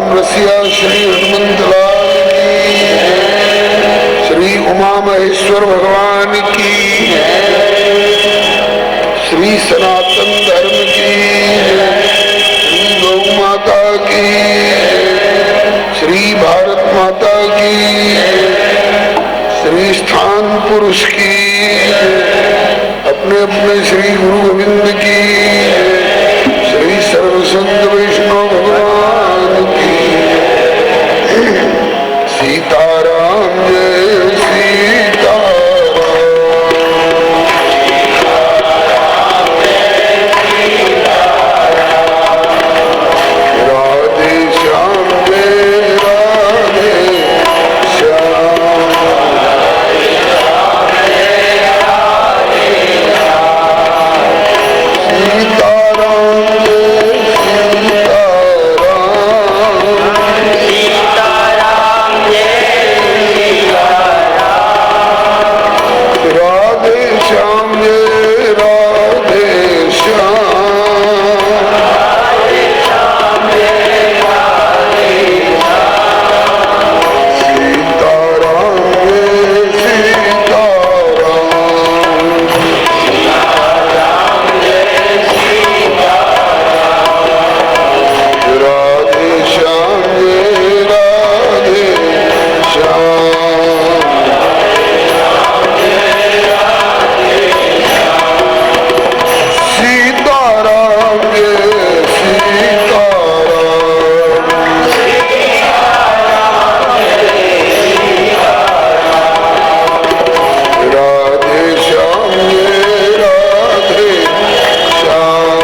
राम रसिया श्री हनुमंत लाल की, श्री उमा महेश्वर भगवान की, श्री सनातन धर्म की, श्री गौ माता की, श्री भारत माता की, श्री स्थान पुरुष की, अपने अपने श्री गुरु गोविंद की, श्री सर्वसंत वैष्णव भगवान की। सीताराम जय सीताराम, राधे श्याम जय राधे श्याम, सीताराम जय राधे श्याम जय राधे श्याम, सीताराम जय सीताराम, राधे श्याम जय राधे श्याम, सीताराम जय सीताराम, राधे श्याम जय राधे श्याम,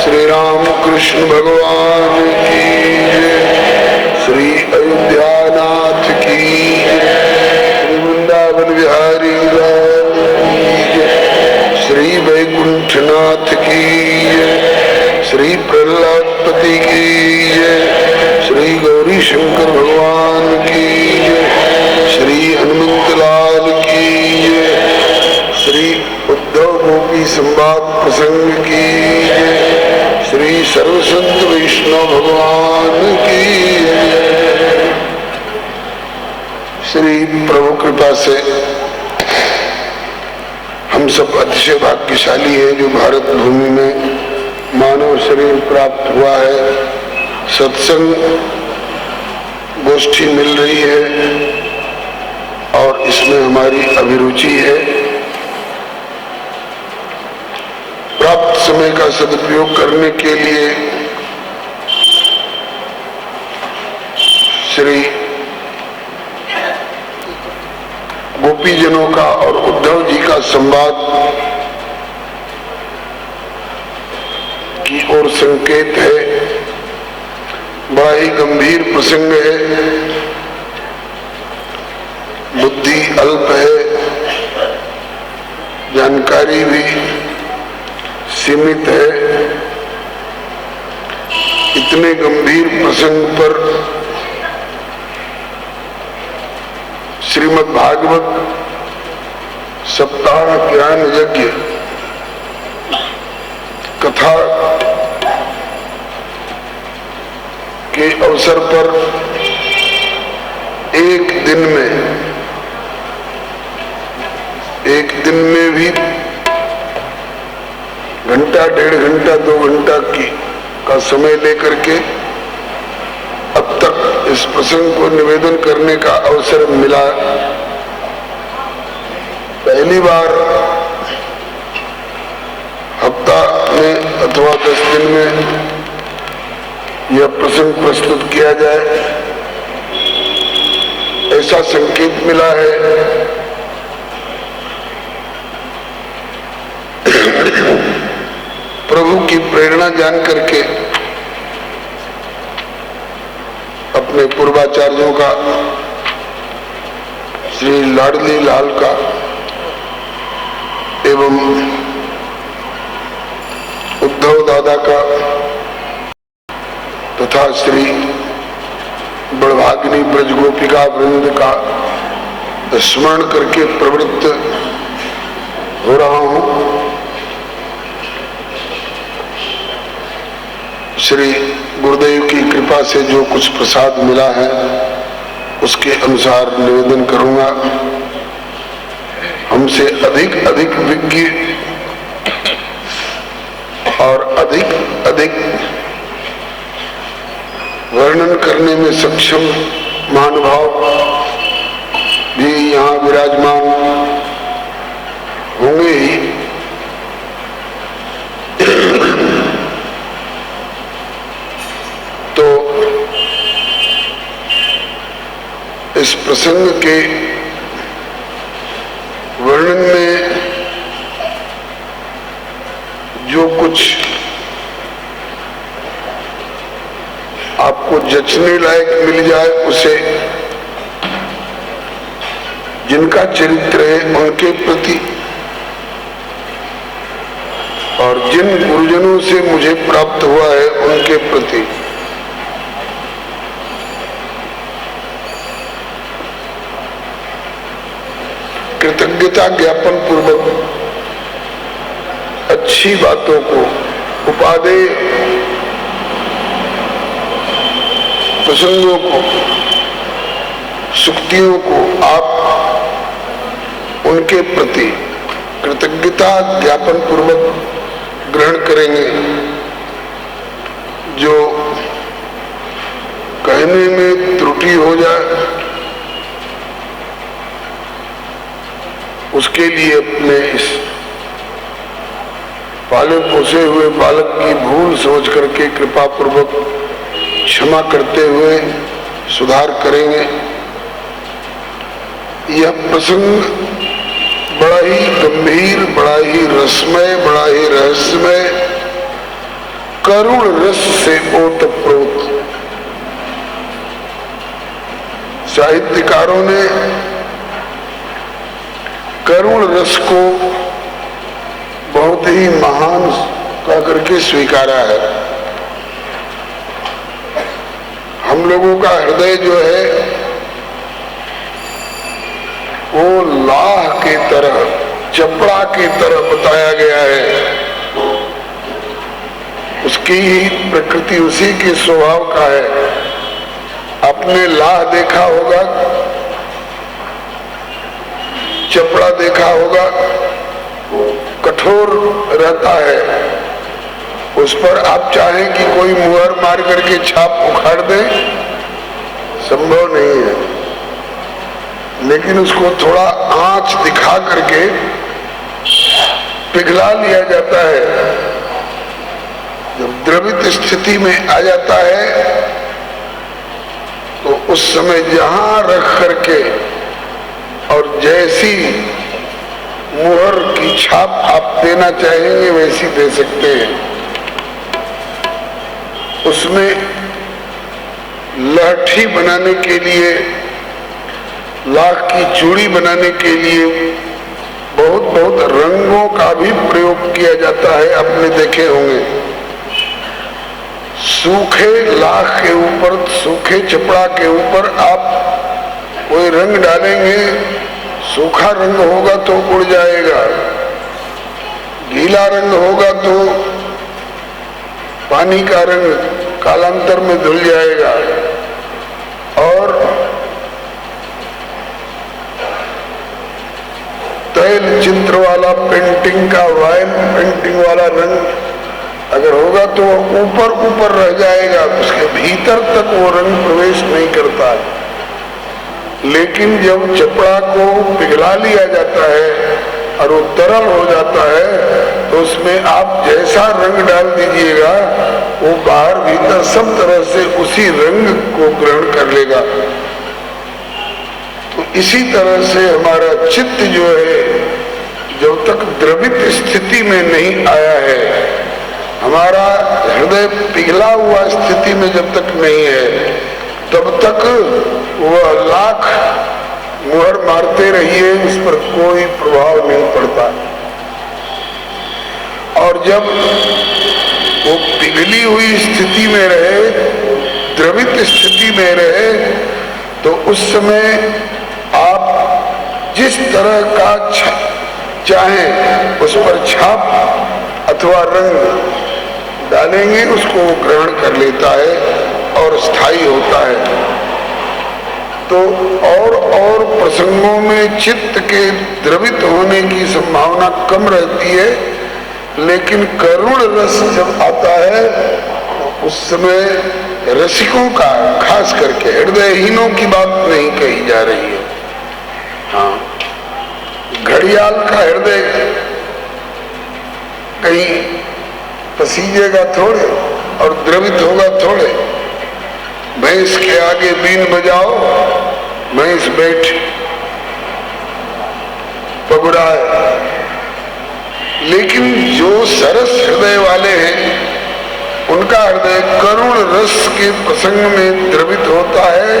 श्री राम कृष्ण भगवान की जय, श्री अयोध्यानाथ की जय, श्री वृंदावन बिहारी लाल की जय, श्री वैकुंठनाथ की जय, श्री प्रहलादपति की जय, श्री गौरी शंकर भगवान की जय, श्री हनुमंत लाल की जय, श्री उद्धव गोपी संवाद प्रसंग की जय, श्री सर्वसंत वैष्णव भगवान की जय। श्री प्रभु कृपा से हम सब अतिशय भाग्यशाली हैं जो भारत भूमि में मानव शरीर प्राप्त हुआ है, सत्संग गोष्ठी मिल रही है और इसमें हमारी अभिरुचि है। प्राप्त समय का सदुपयोग करने के लिए श्री गोपीजनों का और उद्धव जी का संवाद की ओर संकेत है। बड़ा ही गंभीर प्रसंग है, बुद्धि अल्प है, जानकारी भी सीमित है। इतने गंभीर प्रसंग पर श्रीमद् भागवत सप्ताह ज्ञान यज्ञ कथा के अवसर पर एक दिन में भी घंटा, डेढ़ घंटा, 2 घंटा का समय लेकर के अब तक इस प्रसंग को निवेदन करने का अवसर मिला। पहली बार हफ्ता में अथवा 10 दिन में यह प्रसंग प्रस्तुत किया जाए, ऐसा संकेत मिला है। प्रभु की प्रेरणा जान करके अपने पूर्वाचार्यों का, श्री लाडली लाल का एवं उद्धव दादा का तथा श्री बड़भागिनी ब्रज गोपिका वृंद का स्मरण करके प्रवृत्त हो रहा हूं। श्री गुरुदेव की कृपा से जो कुछ प्रसाद मिला है उसके अनुसार निवेदन करूंगा। हमसे अधिक अधिक विज्ञ और अधिक अधिक वर्णन करने में सक्षम महानुभाव भी यहाँ विराजमान होंगे ही। तो इस प्रसंग के वर्णन में जो कुछ आपको जचने लायक मिल जाए उसे, जिनका चरित्र है उनके प्रति और जिन गुरुजनों से मुझे प्राप्त हुआ है उनके प्रति कृतज्ञता ज्ञापन पूर्वक अच्छी बातों को, उपादेय प्रसंगों को, सुक्तियों को आप उनके प्रति कृतज्ञता ज्ञापन पूर्वक ग्रहण करेंगे। जो कहने में त्रुटि हो जाए उसके लिए अपने इस पाले पोसे हुए बालक की भूल सोच करके कृपा पूर्वक क्षमा करते हुए सुधार करेंगे। यह प्रसंग बड़ा ही गंभीर, बड़ा ही रसमय, बड़ा ही रहस्यमय, करुण रस से ओतप्रोत। साहित्यकारों ने करुण रस को बहुत ही महान कह करके स्वीकारा है। हम लोगों का हृदय जो है वो लाह की तरह, चपड़ा की तरह बताया गया है। उसकी ही प्रकृति उसी के स्वभाव का है। आपने लाह देखा होगा, चपड़ा देखा होगा, कठोर रहता है। उस पर आप चाहें कि कोई मुहर मार करके छाप उखाड़ दे, संभव नहीं है। लेकिन उसको थोड़ा आंच दिखा करके पिघला लिया जाता है। जब द्रवित स्थिति में आ जाता है तो उस समय जहां रख करके और जैसी मुहर की छाप आप देना चाहेंगे वैसी दे सकते हैं। उसमें लहठी बनाने के लिए, लाख की चूड़ी बनाने के लिए बहुत बहुत रंगों का भी प्रयोग किया जाता है। आपने देखे होंगे, सूखे लाख के ऊपर, सूखे चपड़ा के ऊपर आप कोई रंग डालेंगे, सूखा रंग होगा तो उड़ जाएगा, गीला रंग होगा तो पानी का रंग कालांतर में धुल जाएगा। और तैल चित्र वाला पेंटिंग का, वायल पेंटिंग वाला रंग अगर होगा तो ऊपर ऊपर रह जाएगा, उसके भीतर तक वो रंग प्रवेश नहीं करता है। लेकिन जब चपड़ा को पिघला लिया जाता है और वो तरल हो जाता है तो उसमें आप जैसा रंग डाल दीजिएगा वो बाहर भीतर सब तरह से उसी रंग को ग्रहण कर लेगा। तो इसी तरह से हमारा चित्त जो है जब तक द्रवित स्थिति में नहीं आया है, हमारा हृदय पिघला हुआ स्थिति में जब तक नहीं है, तब तक वह लाख मुहर मारते रहिए, उस पर कोई प्रभाव नहीं पड़ता। और जब वो पिघली हुई स्थिति में रहे, द्रवित स्थिति में रहे, तो उस समय आप जिस तरह का चाहें उस पर छाप अथवा रंग डालेंगे उसको वो ग्रहण कर लेता है और स्थायी होता है। तो और प्रसंगों में चित्त के द्रवित होने की संभावना कम रहती है, लेकिन करुण रस जब आता है उस समय रसिकों का, खास करके हृदयहीनों की बात नहीं कही जा रही है। हाँ, घड़ियाल का हृदय कहीं पसीजेगा थोड़े और द्रवित होगा थोड़े। भैंस के आगे बीन बजाओ, भैंस बैठ पगुराए, लेकिन जो सरस हृदय वाले हैं उनका हृदय करुण रस के प्रसंग में द्रवित होता है,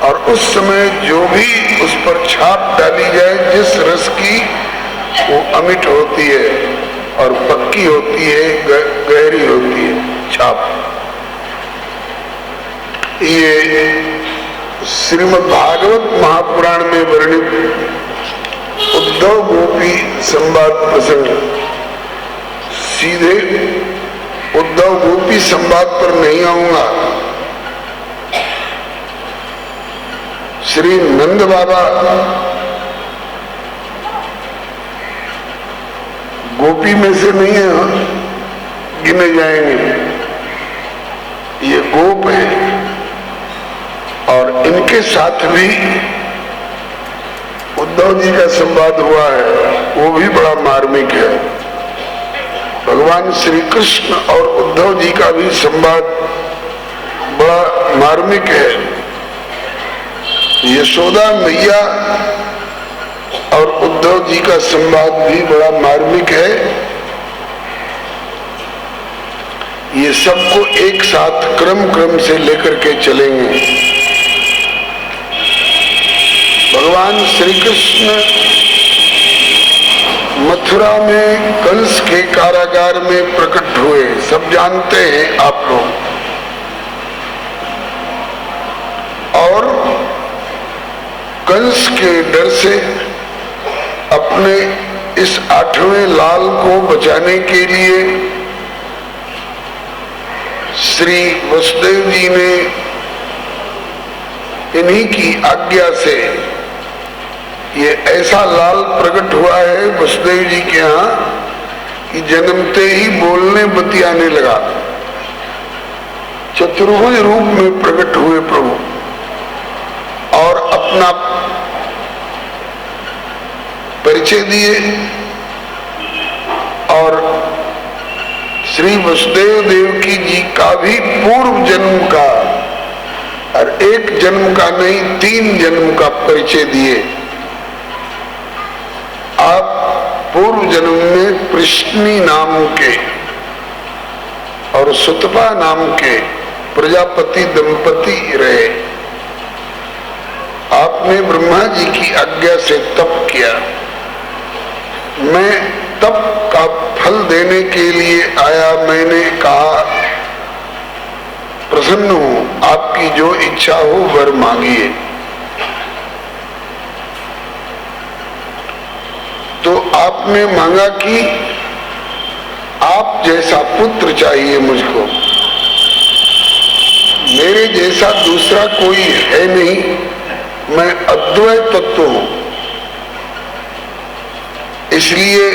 और उस समय जो भी उस पर छाप डाली जाए जिस रस की, वो अमिट होती है और पक्की होती है, गहरी होती है छाप। ये श्रीमद् भागवत महापुराण में वर्णित उद्धव गोपी संवाद प्रसंग, सीधे उद्धव गोपी संवाद पर नहीं आऊंगा। श्री नंद बाबा गोपी में से नहीं है, गिने जाएंगे, ये गोप है, और इनके साथ भी उद्धव जी का संवाद हुआ है, वो भी बड़ा मार्मिक है। भगवान श्री कृष्ण और उद्धव जी का भी संवाद बड़ा मार्मिक है। यशोदा मैया और उद्धव जी का संवाद भी बड़ा मार्मिक है। ये सबको एक साथ क्रम से लेकर के चलेंगे। भगवान श्री कृष्ण मथुरा में कंस के कारागार में प्रकट हुए, सब जानते हैं आप लोग। और कंस के डर से अपने इस 8वें लाल को बचाने के लिए श्री वसुदेव जी ने इन्हीं की आज्ञा से ये ऐसा लाल प्रकट हुआ है वसुदेव जी के यहाँ कि जन्मते ही बोलने बतियाने लगा। चतुर्भुज रूप में प्रकट हुए प्रभु, और अपना परिचय दिए, और श्री वसुदेव देवकी जी का भी पूर्व जन्म का, और एक जन्म का नहीं 3 जन्म का परिचय दिए। आप पूर्व जन्म में प्रश्नी नाम के और सुतपा नाम के प्रजापति दंपति रहे। आपने ब्रह्मा जी की आज्ञा से तप किया। मैं तप का फल देने के लिए आया। मैंने कहा प्रसन्न हूं, आपकी जो इच्छा हो वर मांगिए। तो आपने मांगा कि आप जैसा पुत्र चाहिए मुझको, मेरे जैसा दूसरा कोई है नहीं, मैं अद्वैत तत्व हूं। इसलिए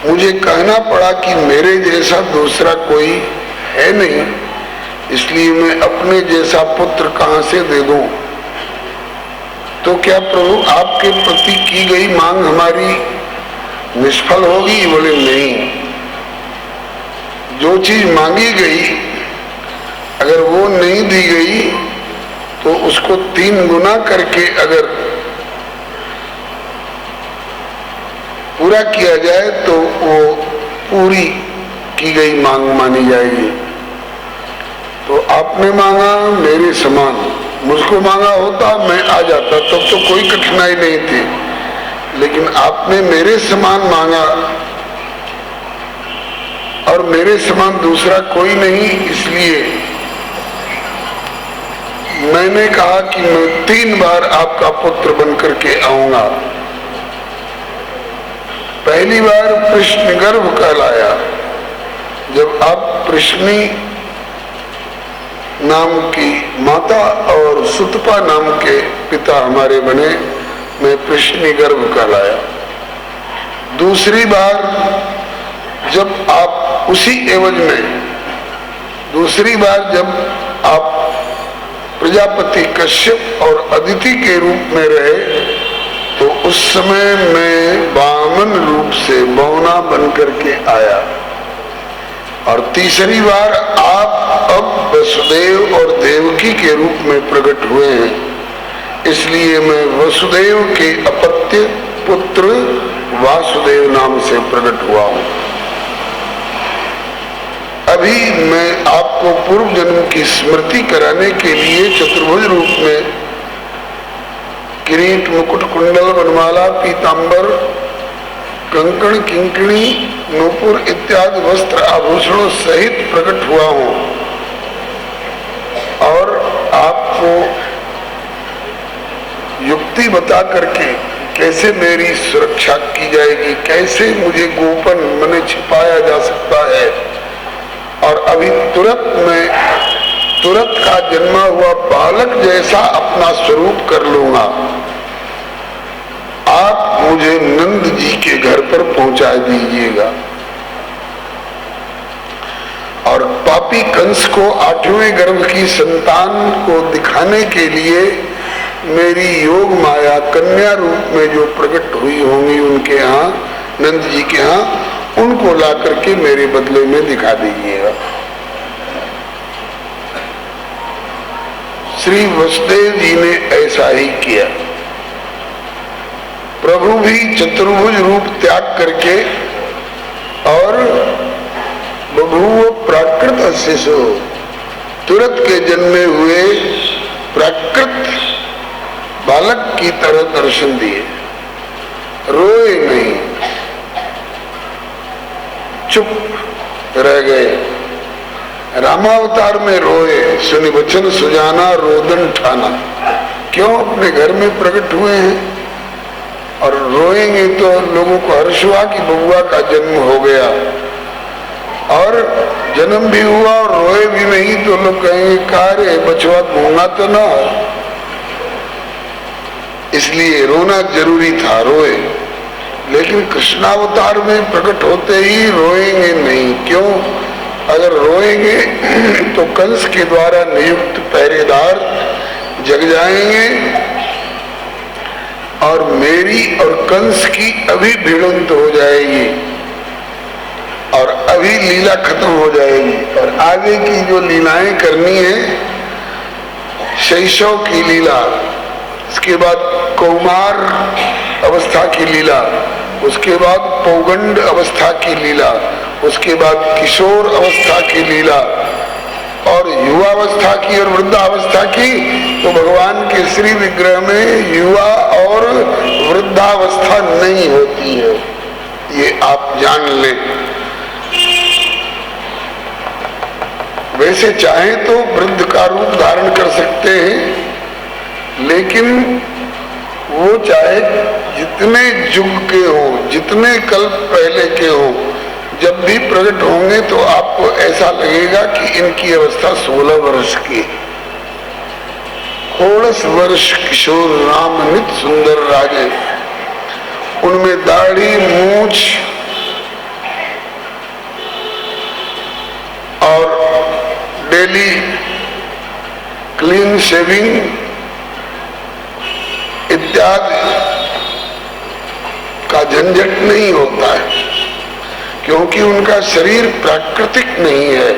मुझे कहना पड़ा कि मेरे जैसा दूसरा कोई है नहीं, इसलिए मैं अपने जैसा पुत्र कहां से दे दूं। तो क्या प्रभु आपके प्रति की गई मांग हमारी निष्फल होगी? बोले नहीं, जो चीज मांगी गई अगर वो नहीं दी गई तो उसको 3 गुना करके अगर पूरा किया जाए तो वो पूरी की गई मांग मानी जाएगी। तो आपने मांगा मेरे समान, मुझको मांगा होता मैं आ जाता, तब तो कोई कठिनाई नहीं थी, लेकिन आपने मेरे समान मांगा और मेरे समान दूसरा कोई नहीं, इसलिए मैंने कहा कि मैं 3 बार आपका पुत्र बनकर के आऊंगा। पहली बार कृष्ण गर्भ कहलाया, जब आप प्रश्नी नाम की माता और सुतपा नाम के पिता हमारे बने, मैं प्रश्नी गर्भ कहलाया। दूसरी बार जब आप उसी एवज में, दूसरी बार जब आप प्रजापति कश्यप और अदिति के रूप में रहे, तो उस समय मैं वामन रूप से बौना बन करके आया। और तीसरी बार आप अब वसुदेव और देवकी के रूप में प्रकट हुए हैं, इसलिए मैं वसुदेव के अपत्य पुत्र वासुदेव नाम से प्रकट हुआ हूं। अभी मैं आपको पूर्व जन्म की स्मृति कराने के लिए चतुर्भुज रूप में किरीट, मुकुट, कुंडल, वनमाला, पीतांबर, कंकण, किंकणी, नूपुर इत्यादि वस्त्र आभूषणों सहित प्रकट हुआ हूं और आपको युक्ति बता करके कैसे मेरी सुरक्षा की जाएगी, कैसे मुझे गोपन मने छिपाया जा सकता है, और अभी तुरंत का जन्मा हुआ बालक जैसा अपना स्वरूप कर लूंगा। आप मुझे नंद जी के घर पर पहुंचा दीजिएगा। और पापी कंस को 8वें गर्भ की संतान को दिखाने के लिए मेरी योग माया कन्या रूप में जो प्रकट हुई होंगी उनके यहाँ, नंद जी के यहाँ, उनको ला करके मेरे बदले में दिखा दीजिएगा। श्री वसुदेव जी ने ऐसा ही किया। प्रभु भी चतुर्भुज रूप त्याग करके और बभूव प्राकृत शिशु, तुरंत के जन्मे हुए प्राकृत बालक की तरह दर्शन दिए, रोए नहीं, चुप रह गए। रामावतार में रोए, सुनि वचन सुजाना रोदन ठाना। क्यों? अपने घर में प्रकट हुए हैं और रोएंगे तो लोगों को हर्ष हुआ कि बबुआ का जन्म हो गया, और जन्म भी हुआ और रोए भी नहीं तो लोग कहेंगे कार्य बचवा गूंगा तो ना। इसलिए रोना जरूरी था, रोए। लेकिन कृष्णावतार में प्रकट होते ही रोएंगे नहीं। क्यों? अगर रोएंगे तो कंस के द्वारा नियुक्त पहरेदार जग जाएंगे और मेरी और कंस की अभी भिड़ंत हो जाएगी और अभी लीला खत्म हो जाएगी। और आगे की जो लीलाएं करनी है, शैशव की लीला, उसके बाद कौमार अवस्था की लीला, उसके बाद पौगंड अवस्था की लीला, उसके बाद किशोर अवस्था की लीला, और युवावस्था की और वृद्धावस्था की, तो भगवान के श्री विग्रह में युवा और वृद्धावस्था नहीं होती है, ये आप जान लें। वैसे चाहे तो वृद्ध का रूप धारण कर सकते हैं, लेकिन वो चाहे जितने युग के हो, जितने कल्प पहले के हो, जब भी प्रकट होंगे तो आपको ऐसा लगेगा कि इनकी अवस्था 16 वर्ष की। 16 वर्ष किशोर राम नित सुंदर राजे, उनमें दाढ़ी, मूछ और डेली क्लीन शेविंग इत्यादि का झंझट नहीं होता है, क्योंकि उनका शरीर प्राकृतिक नहीं है।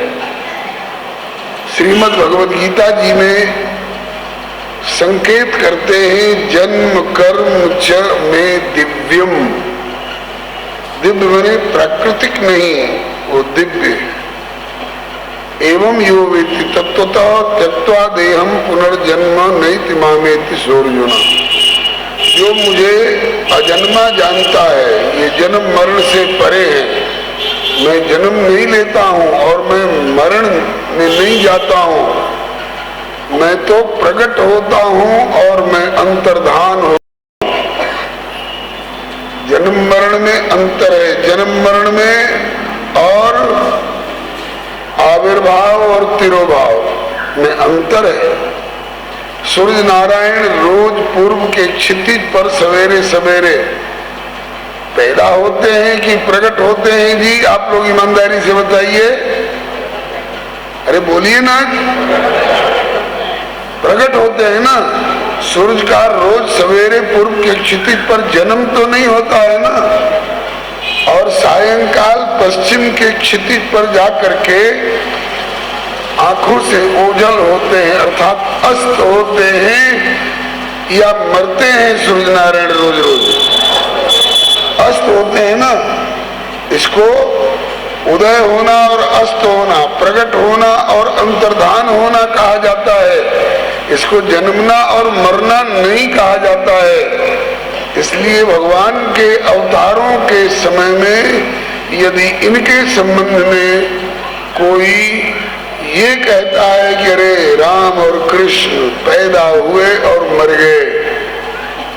श्रीमद् भगवद गीता जी में संकेत करते हैं, जन्म कर्म च में दिव्यम। दिव्य माने प्राकृतिक नहीं, वो दिव्य। एवं यो वेत्ति तत्वतः त्यक्त्वा देहम पुनर्जन्म नैति मामेति सोर्जुना। जो मुझे अजन्मा जानता है, ये जन्म मरण से परे है, मैं जन्म नहीं लेता हूँ और मैं मरण में नहीं जाता हूँ, मैं तो प्रकट होता हूँ और मैं अंतर्धान हो। जन्म मरण में अंतर है। जन्म मरण में और भाव और तिरोभाव में अंतर है। सूर्य नारायण रोज पूर्व के क्षितिज पर सवेरे सवेरे पैदा होते हैं कि प्रकट होते हैं जी? आप लोग ईमानदारी से बताइए, अरे बोलिए ना। प्रकट होते हैं ना। सूरज का रोज सवेरे पूर्व के क्षितिज पर जन्म तो नहीं होता है ना, और सायंकाल पश्चिम के क्षितिज पर जाकर के आंखों से ओझल होते हैं, अर्थात अस्त होते हैं या मरते हैं सूर्य नारायण रोज रोज। अस्त होते हैं ना, इसको उदय होना और अस्त होना, प्रकट होना और अंतर्धान होना कहा जाता है। इसको जन्मना और मरना नहीं कहा जाता है। इसलिए भगवान के अवतारों के समय में यदि इनके संबंध में कोई ये कहता है कि अरे राम और कृष्ण पैदा हुए और मर गए,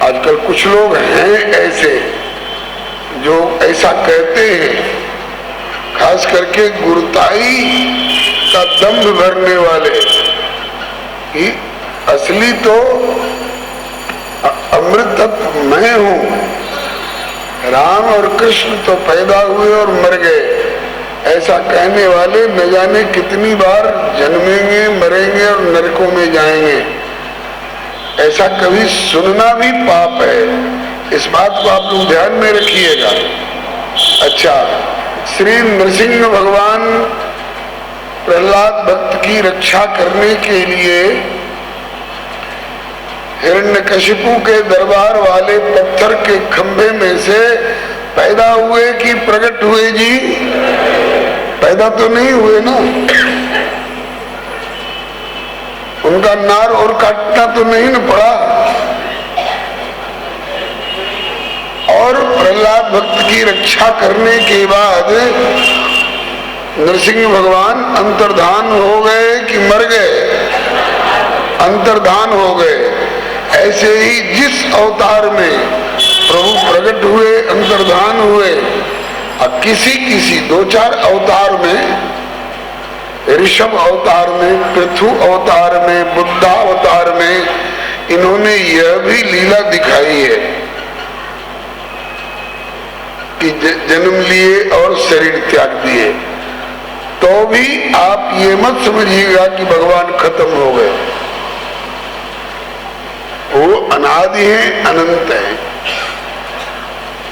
आजकल कुछ लोग हैं ऐसे जो ऐसा कहते हैं, खास करके गुरुताई का दम्भ भरने वाले, कि असली तो अमृत तत्व मैं हूं, राम और कृष्ण तो पैदा हुए और मर गए। ऐसा कहने वाले न जाने कितनी बार जन्मेंगे, मरेंगे और नरकों में जाएंगे। ऐसा कभी सुनना भी पाप है। इस बात को आप लोग ध्यान में रखिएगा। अच्छा, श्री नृसिंह भगवान प्रहलाद भक्त की रक्षा करने के लिए हिरण्यकशिपु के दरबार वाले पत्थर के खंभे में से पैदा हुए कि प्रकट हुए जी? पैदा तो नहीं हुए ना। उनका नार और काटना तो नहीं न पड़ा। और प्रहलाद भक्त की रक्षा करने के बाद नरसिंह भगवान अंतर्धान हो गए कि मर गए? अंतर्धान हो गए। ऐसे ही जिस अवतार में प्रभु प्रकट हुए, अंतर्धान हुए, अब किसी दो चार अवतार में, ऋषभ अवतार में, पृथु अवतार में, बुद्धा अवतार में, इन्होंने यह भी लीला दिखाई है कि जन्म लिए और शरीर त्याग दिए। तो भी आप ये मत समझिएगा कि भगवान खत्म हो गए। वो अनादि है, अनंत है,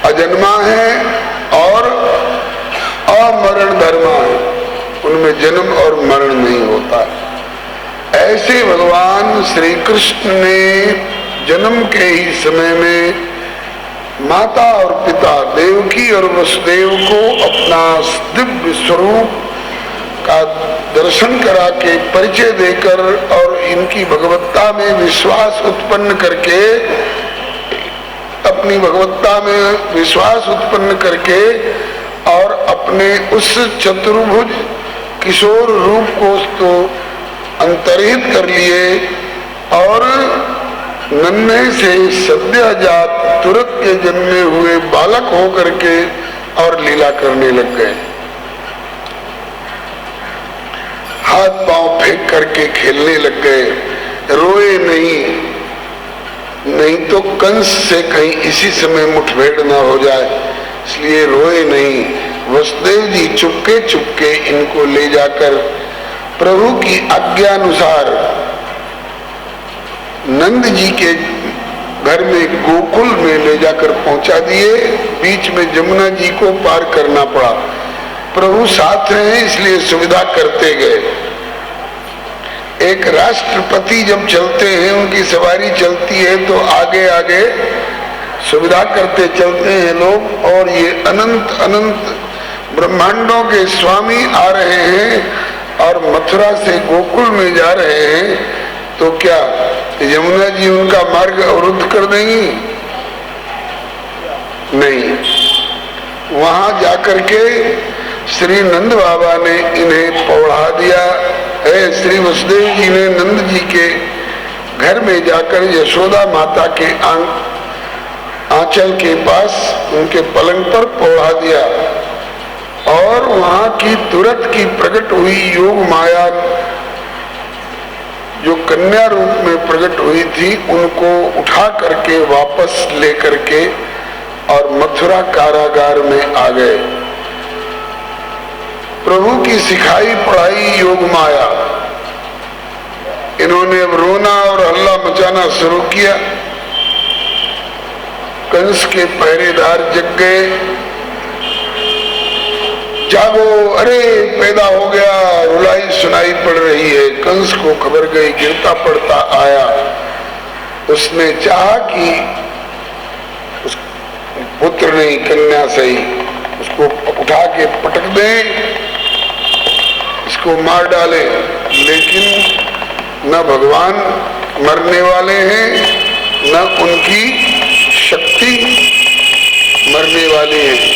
अजन्मा है और अमरण धर्मा है। उनमें जन्म और मरण नहीं होता। ऐसे भगवान श्री कृष्ण ने जन्म के ही समय में माता और पिता देवकी और वसुदेव को अपना दिव्य स्वरूप का दर्शन करा के परिचय देकर और इनकी भगवत्ता में विश्वास उत्पन्न करके, अपनी भगवत्ता में विश्वास उत्पन्न करके और अपने उस चतुर्भुज किशोर रूप को तो अंतर्हित कर लिए और नन्हे से सद्यजात तुरंत के जन्मे हुए बालक होकर के और लीला करने लग गए। हाथ पांव फेंक करके खेलने लग गए, रोए नहीं तो कंस से कहीं इसी समय मुठभेड़ ना हो जाए, इसलिए रोए नहीं। वसुदेव जी चुपके चुपके इनको ले जाकर प्रभु की आज्ञानुसार नंद जी के घर में गोकुल में ले जाकर पहुंचा दिए। बीच में जमुना जी को पार करना पड़ा। प्रभु साथ रहे इसलिए सुविधा करते गए। एक राष्ट्रपति जब चलते हैं, उनकी सवारी चलती है तो आगे आगे सुविधा करते चलते हैं लोग। और ये अनंत अनंत ब्रह्मांडों के स्वामी आ रहे हैं और मथुरा से गोकुल में जा रहे हैं, तो क्या यमुना जी उनका मार्ग अवरुद्ध कर देंगी? नहीं। वहां जाकर के श्री नंद बाबा ने इन्हें पौड़ा दिया है। श्री वसुदेव जी ने नंद जी के घर में जाकर यशोदा माता के आंचल के पास उनके पलंग पर पौड़ा दिया और वहां की तुरंत की प्रकट हुई योग माया जो कन्या रूप में प्रकट हुई थी, उनको उठा करके वापस लेकर के और मथुरा कारागार में आ गए। प्रभु की सिखाई पढ़ाई योग माया, इन्होंने अब रोना और हल्ला मचाना शुरू किया। कंस के पहरेदार जग गए, जागो, अरे पैदा हो गया, रुलाई सुनाई पड़ रही है। कंस को खबर गई, गिरता पड़ता आया। उसने चाहा कि उस पुत्र नहीं कन्या सही उसको उठा के पटक दें, इसको मार डाले, लेकिन न भगवान मरने वाले हैं न उनकी शक्ति मरने वाली है।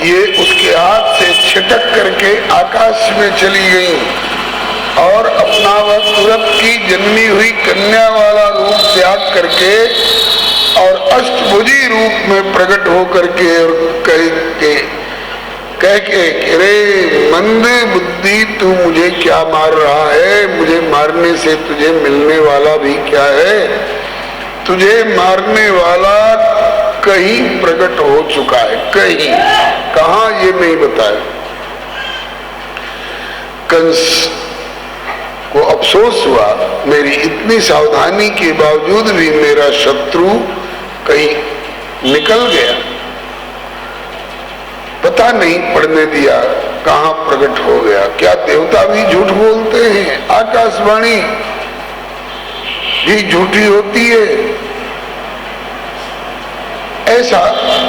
ये उसके हाथ से छिटक करके आकाश में चली गई और अपना वह तुरंत की जन्मी हुई कन्या वाला रूप त्याग करके और अष्टभुजी रूप में प्रकट हो करके और कह के रे मंद बुद्धि, तू मुझे क्या मार रहा है? मुझे मारने से तुझे मिलने वाला भी क्या है? तुझे मारने वाला कहीं प्रकट हो चुका है, कहीं कहां ये नहीं बताया। कंस को अफसोस हुआ, मेरी इतनी सावधानी के बावजूद भी मेरा शत्रु कहीं निकल गया, पता नहीं पड़ने दिया, कहां प्रकट हो गया। क्या देवता भी झूठ बोलते हैं? आकाशवाणी भी झूठी होती है, ऐसा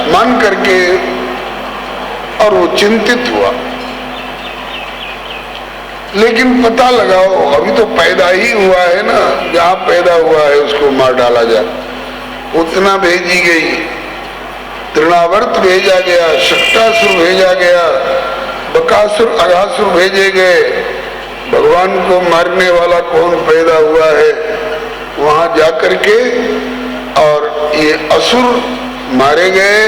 मान करके और वो चिंतित हुआ। लेकिन पता लगाओ, अभी तो पैदा ही हुआ है ना, जहां पैदा हुआ है उसको मार डाला जाए। उतना भेजी गई, तृणावर्त भेजा गया, शक्टासुर भेजा गया, बकासुर अघासुर भेजे गए। भगवान को मारने वाला कौन पैदा हुआ है? वहां जाकर के और ये असुर मारे गए,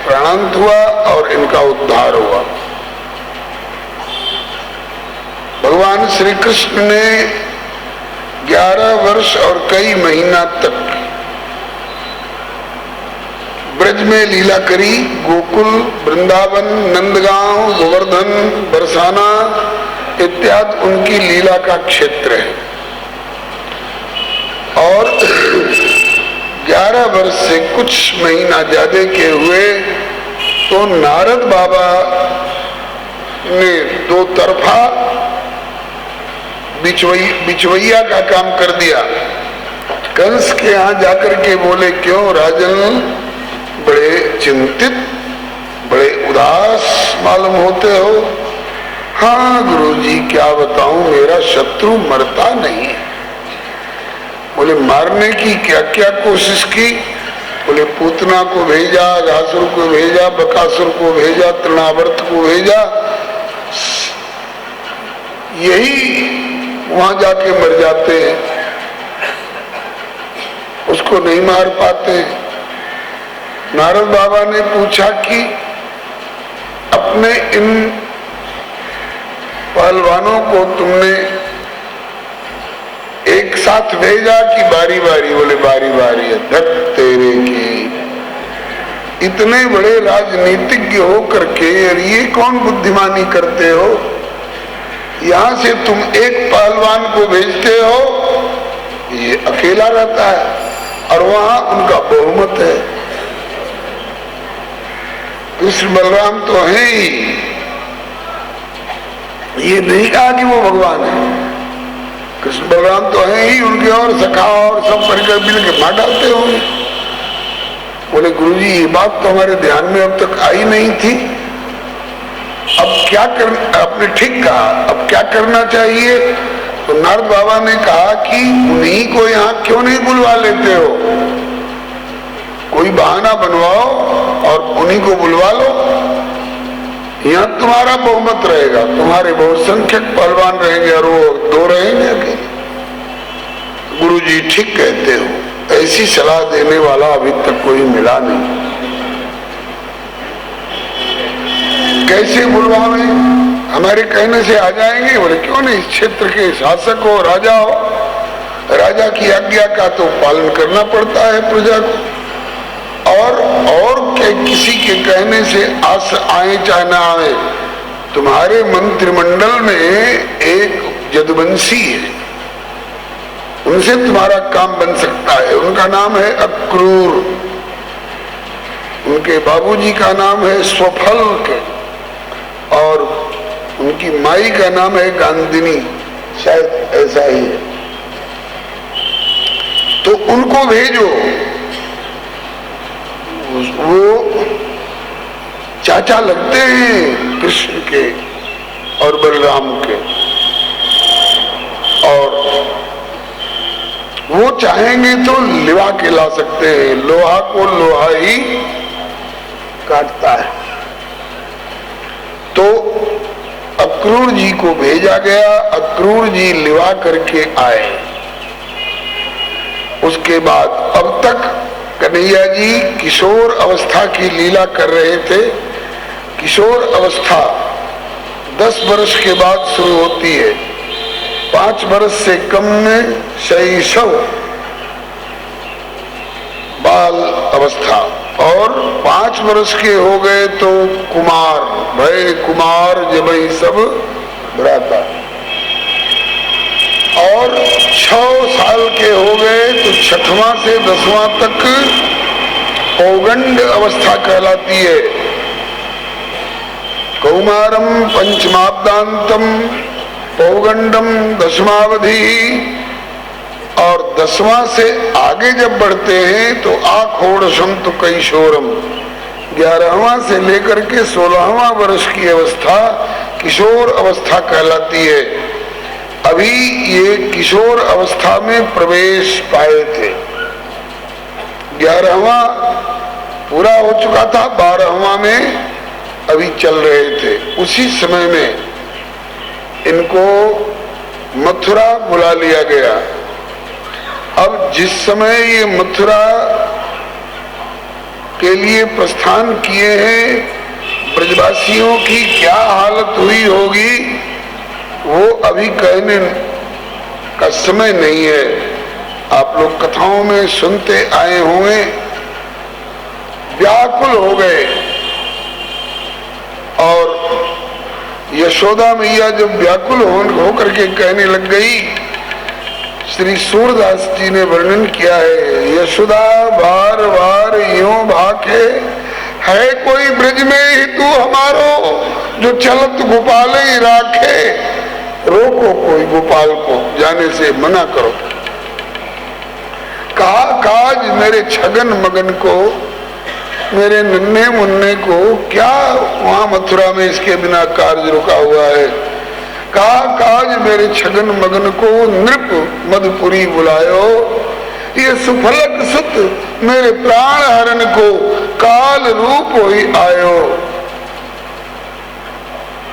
प्राणांत हुआ और इनका उद्धार हुआ। भगवान श्री कृष्ण ने 11 वर्ष और कई महीना तक ब्रज में लीला करी। गोकुल, वृंदावन, नंदगांव, गोवर्धन, बरसाना इत्यादि उनकी लीला का क्षेत्र है। और 11 वर्ष से कुछ महीना ज्यादा के हुए तो नारद बाबा ने 2 तरफा बिचवैया का काम कर दिया। कंस के यहाँ जाकर के बोले, क्यों राजन बड़े चिंतित, बड़े उदास मालूम होते हो? हाँ गुरुजी, क्या बताऊं, मेरा शत्रु मरता नहीं है। बोले मारने की क्या क्या कोशिश की? बोले पूतना को भेजा, घासुर को भेजा, बकासुर को भेजा, तृणावर्त को भेजा, यही वहां जाके मर जाते हैं, उसको नहीं मार पाते। नारद बाबा ने पूछा कि अपने इन पहलवानों को तुमने एक साथ भेजा कि बारी बारी? बोले बारी बारी है। धत तेरे की, इतने बड़े राजनीतिज्ञ हो करके ये कौन बुद्धिमानी करते हो? यहां से तुम एक पहलवान को भेजते हो, ये अकेला रहता है और वहां उनका बहुमत है। कृष्ण बलराम तो है ही, ये नहीं कहा कि वो भगवान है। कृष्ण बलराम तो है ही, उनके और सखा और सब परिकर मिल के मार डालते होंगे। बोले गुरुजी, ये बात तो हमारे ध्यान में अब तक आई नहीं थी। अब क्या कर, आपने ठीक कहा, अब क्या करना चाहिए? तो नारद बाबा ने कहा कि उन्हीं को यहाँ क्यों नहीं बुलवा लेते हो? कोई बहाना बनवाओ और उन्हीं को बुलवा लो, यहाँ तुम्हारा बहुमत रहेगा, तुम्हारे बहुसंख्यक पहलवान रहेंगे और वो 2 रहेंगे अकेले। गुरुजी ठीक कहते हो, ऐसी सलाह देने वाला अभी तक कोई मिला नहीं। कैसे बुलवावे, हमारे कहने से आ जाएंगे? बोले क्यों नहीं, इस क्षेत्र के शासक हो, राजा हो, राजा की आज्ञा का तो पालन करना पड़ता है प्रजा को। और किसी के कहने से आस आए चाहे ना आए, तुम्हारे मंत्रिमंडल में एक जदुवंशी है, उनसे तुम्हारा काम बन सकता है। उनका नाम है अक्रूर, उनके बाबूजी का नाम है स्वफल के, और उनकी माई का नाम है गांधिनी, शायद ऐसा ही है। तो उनको भेजो, वो चाचा लगते हैं कृष्ण के और बलराम के, और वो चाहेंगे तो लिवा के ला सकते हैं, लोहा को लोहा ही काटता है। तो अक्रूर जी को भेजा गया, अक्रूर जी लिवा करके आए। उसके बाद अब तक कन्हैया जी किशोर अवस्था की लीला कर रहे थे। किशोर अवस्था 10 वर्ष के बाद शुरू होती है, 5 वर्ष से कम में शैशव बाल अवस्था, और 5 वर्ष के हो गए तो कुमार भय, कुमार जब सब भ्राता, और 6 साल के हो गए तो 6वां से 10वां तक पौगंड अवस्था कहलाती है। कौमारम पंचमाब्दांतम पौगंडम 10वावधि, और 10वां से आगे जब बढ़ते हैं तो आखोड़शम तो कैशोरम, 11वां से लेकर के 16वां वर्ष की अवस्था किशोर अवस्था कहलाती है। अभी ये किशोर अवस्था में प्रवेश पाए थे, 11वां पूरा हो चुका था, 12वां में अभी चल रहे थे। उसी समय में इनको मथुरा बुला लिया गया। अब जिस समय ये मथुरा के लिए प्रस्थान किए हैं, ब्रजवासियों की क्या हालत हुई होगी वो अभी कहने का समय नहीं है। आप लोग कथाओं में सुनते आए होंगे, व्याकुल हो गए। और यशोदा मैया जब व्याकुल होकर के कहने लग गई, श्री सूरदास जी ने वर्णन किया है, यशोदा बार बार यूं भाखे, है कोई ब्रज में ही तू हमारो, जो चलत गोपाल ही राखे, रोको कोई गोपाल को जाने से मना करो। कहा काज मेरे छगन मगन को, मेरे नन्हे मुन्ने को, क्या वहां मथुरा में इसके बिना कार्य रुका हुआ है। कहा काज मेरे छगन मगन को, नृप मधुपुरी बुलायो, ये सुफलक सुत मेरे प्राण हरण को, काल रूप ही आयो।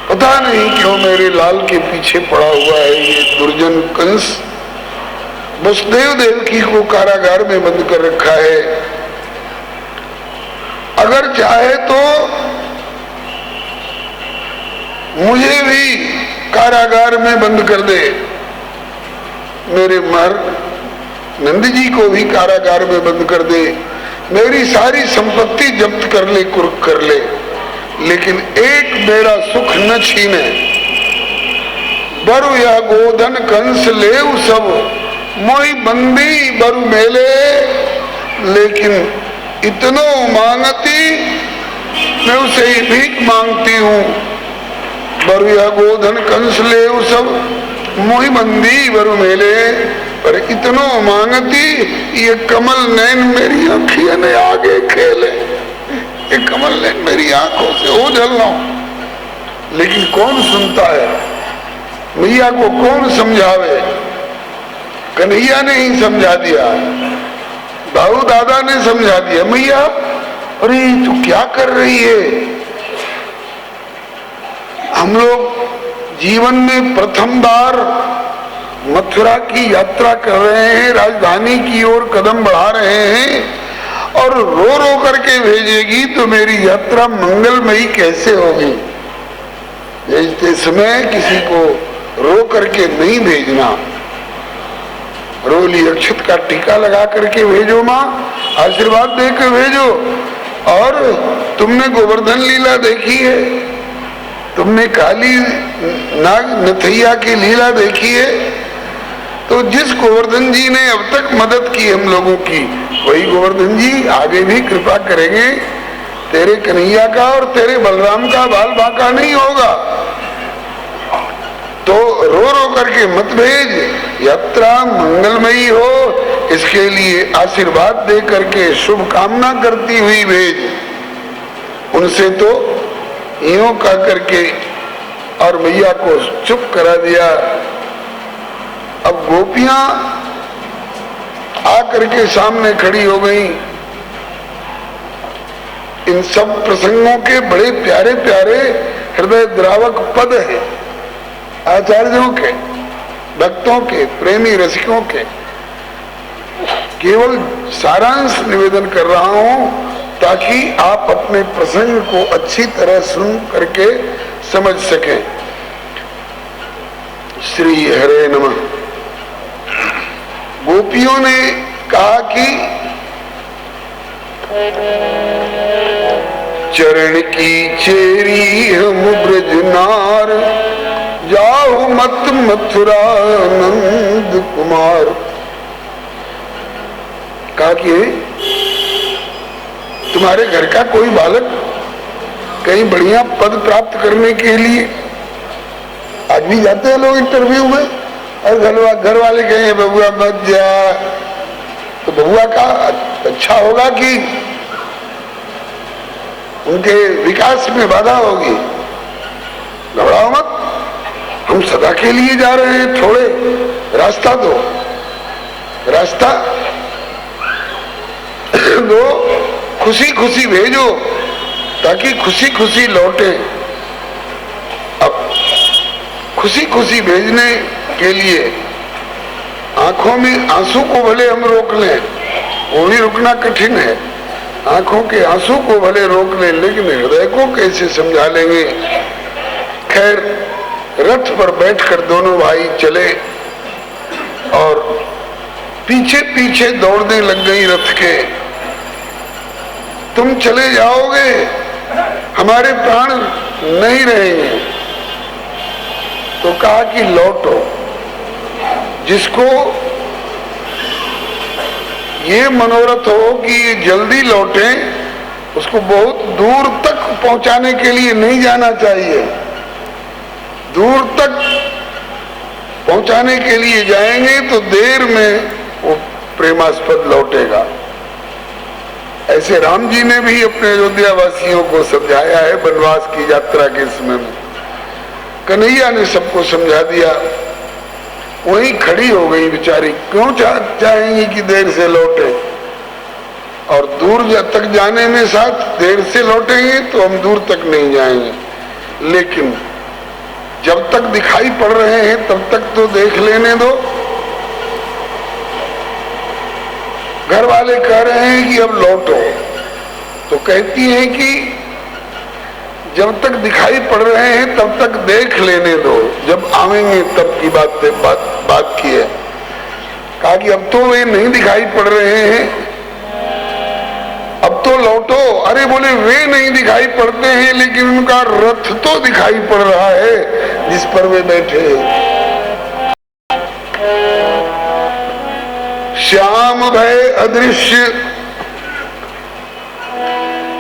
पता नहीं क्यों मेरे लाल के पीछे पड़ा हुआ है ये दुर्जन कंस, वसुदेव देवकी को कारागार में बंद कर रखा है। अगर चाहे तो मुझे भी कारागार में बंद कर दे, मेरे मर नंद जी को भी कारागार में बंद कर दे, मेरी सारी संपत्ति जब्त कर ले, कुर्क कर ले, लेकिन एक मेरा सुख न छीने। बरु या गोधन कंस ले सब, मोई बंदी बरु मेले, लेकिन इतनो मांगती मैं उसे ही भीख मांगती हूँ। बरु या गोधन कंस ले सब, मोई बंदी बरु मेले, पर इतनो मांगती ये कमल नैन मेरी आँखियों ने आगे खेले, ये कमल नैन मेरी आंखों से ओझल ना हो। लेकिन कौन सुनता है, मैया को कौन समझावे। कन्हैया ने ही समझा दिया, बाबू दादा ने समझा दिया, मैया अरे तू क्या कर रही है। हम लोग जीवन में प्रथम बार मथुरा की यात्रा कर रहे हैं, राजधानी की ओर कदम बढ़ा रहे हैं, और रो रो करके भेजेगी तो मेरी यात्रा मंगलमयी कैसे होगी। भेजते समय किसी को रो करके नहीं भेजना। रोली अक्षत का टीका लगा करके भेजो माँ, आशीर्वाद देकर भेजो। और तुमने गोवर्धन लीला देखी है, तुमने काली नाग नथैया की लीला देखी है, तो जिस गोवर्धन जी ने अब तक मदद की हम लोगों की, वही गोवर्धन जी आगे भी कृपा करेंगे। तेरे कन्हैया का और तेरे बलराम का बाल बांका नहीं होगा। तो रो रो करके मत भेज, यात्रा मंगलमयी हो इसके लिए आशीर्वाद दे करके शुभ कामना करती हुई भेज। उनसे तो यूं कह करके और मैया को चुप करा दिया। अब गोपियां आकर के सामने खड़ी हो गई। इन सब प्रसंगों के बड़े प्यारे प्यारे हृदय द्रावक पद है, आचार्यों के, भक्तों के, प्रेमी रसिकों के। केवल सारांश निवेदन कर रहा हूं ताकि आप अपने प्रसंग को अच्छी तरह सुन करके समझ सकें। श्री हरे नमः। गोपियों ने कहा कि चरण की चेरी हम ब्रजनार, जाओ मत मथुरा नंद कुमार। कहा कि तुम्हारे घर का कोई बालक कहीं बढ़िया पद प्राप्त करने के लिए, आज भी जाते हैं लोग इंटरव्यू में, और घर वाले कहें बबुआ मत जा, तो बबुआ का अच्छा होगा कि उनके विकास में बाधा होगी। घबराओ मत, हम सदा के लिए जा रहे हैं, थोड़े रास्ता दो, रास्ता दो, खुशी खुशी भेजो ताकि खुशी खुशी लौटे। अब खुशी खुशी भेजने के लिए आंखों में आंसू को भले हम रोक लें, वो भी रुकना कठिन है। आंखों के आंसू को भले रोक लें, लेकिन हृदय को कैसे समझा लेंगे। खैर, रथ पर बैठकर दोनों भाई चले और पीछे पीछे दौड़ने लग गई रथ के। तुम चले जाओगे, हमारे प्राण नहीं रहेंगे। तो कहा कि लौटो। जिसको ये मनोरथ हो कि ये जल्दी लौटें, उसको बहुत दूर तक पहुंचाने के लिए नहीं जाना चाहिए। दूर तक पहुंचाने के लिए जाएंगे तो देर में वो प्रेमास्पद लौटेगा। ऐसे राम जी ने भी अपने अयोध्या वासियों को समझाया है वनवास की यात्रा के समय में। कन्हैया ने सबको समझा दिया। वहीं खड़ी हो गई बेचारी, क्यों चाहेंगी कि देर से लौटे, और दूर तक जाने में साथ देर से लौटेंगे तो हम दूर तक नहीं जाएंगे, लेकिन जब तक दिखाई पड़ रहे हैं तब तक तो देख लेने दो। घर वाले कह रहे हैं कि अब लौटो, तो कहती हैं कि जब तक दिखाई पड़ रहे हैं तब तक देख लेने दो, जब आवेंगे तब की बात की है। कहा कि अब तो वे नहीं दिखाई पड़ रहे हैं, अब तो लौटो। अरे बोले वे नहीं दिखाई पड़ते हैं, लेकिन उनका रथ तो दिखाई पड़ रहा है जिस पर वे बैठे। श्याम भय अदृश्य,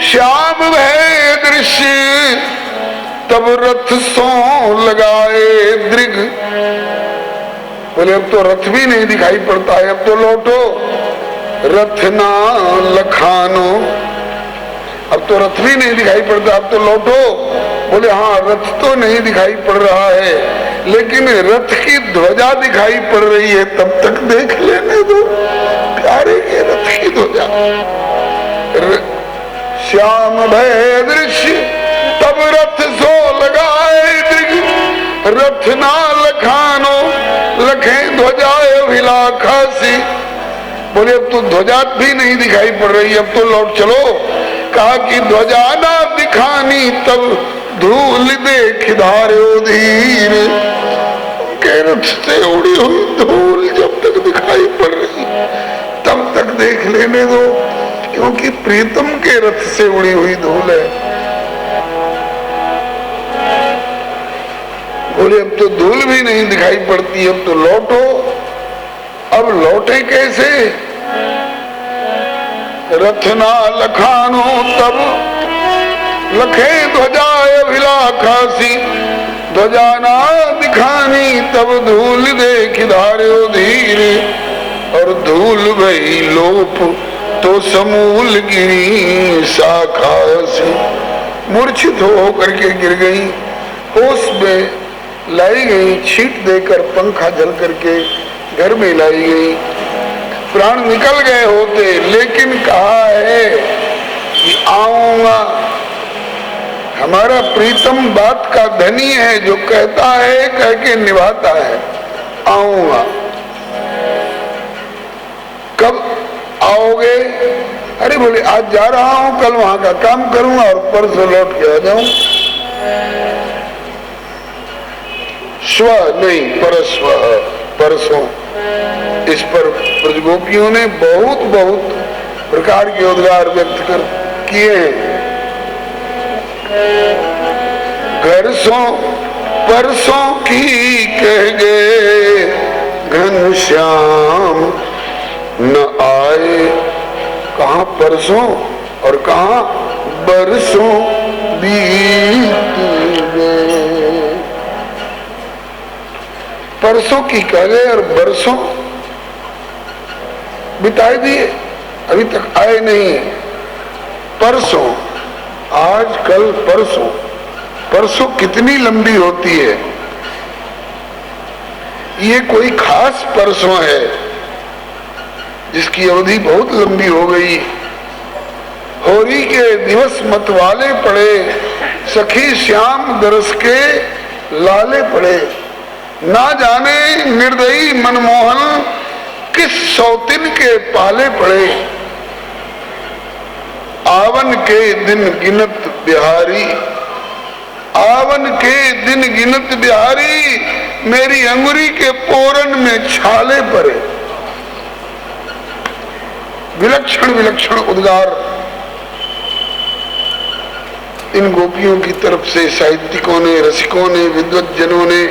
श्याम भय दृश्य, तब रथ सो लगाए दृग। बोले अब तो रथ भी नहीं दिखाई पड़ता है, अब तो लौटो। रथ ना लखानो, अब तो रथ भी नहीं दिखाई पड़ता, अब तो लौटो। बोले हाँ, रथ तो नहीं दिखाई पड़ रहा है, लेकिन रथ की ध्वजा दिखाई पड़ रही है, तब तक देख लेने दो। प्यारे के रथ की ध्वजा। श्याम भय दृश्य, तब रथ सो लगाए दृग। रथ ना लखानो, लखे ध्वजाए अभिलाखासी। बोले अब तो ध्वजा भी नहीं दिखाई पड़ रही, अब तो लौट चलो। कहा कि ध्वजा ना दिखानी तब धूल देख धार्यो धीर, के रथ से उड़ी हुई धूल जब तक दिखाई पड़ रही तब तक देख लेने दो, क्योंकि प्रीतम के रथ से उड़ी हुई धूल है। बोले अब तो धूल भी नहीं दिखाई पड़ती, अब तो लौटो। अब लौटे कैसे? रथना लखानो तब लखे ध्वजाय विलाखासी, ध्वजा ना दिखानी तब धूल देख धार्यो धीर, और धूल भई लोप तो समूल गिरी शाखा से। मूर्छित हो करके गिर गई, होश में लाई गई, छींट देकर पंखा जल करके घर में लाई गई। प्राण निकल गए होते, लेकिन कहा है कि आऊंगा। हमारा प्रीतम बात का धनी है, जो कहता है कह के निभाता है। आऊंगा। कब आओगे? अरे बोले आज जा रहा हूं, कल वहां का काम करूंगा और परसों लौट के आ जाऊं। स्व नहीं, परस्व, परसों। इस पर ब्रजगोपियों ने बहुत बहुत प्रकार के उद्गार व्यक्त कर किए हैं। घरसों परसों की कह गए घनश्याम न आए, कहाँ परसों और कहाँ बरसों बीत गए। परसों की कह गए और बरसों बिताए दिए, अभी तक आए नहीं। परसों, आज कल परसों, परसों कितनी लंबी होती है? ये कोई खास परसों है जिसकी अवधि बहुत लंबी हो गई। होरी के दिवस मतवाले पड़े, सखी श्याम दरस के लाले पड़े। ना जाने निर्दयी मनमोहन किस सौतिन के पाले पड़े। आवन के दिन गिनत बिहारी, आवन के दिन गिनत बिहारी, मेरी अंगुरी के पोरन में छाले पड़े। विलक्षण विलक्षण उद्गार इन गोपियों की तरफ से साहित्यिकों ने, रसिकों ने, विद्वज्जनों ने,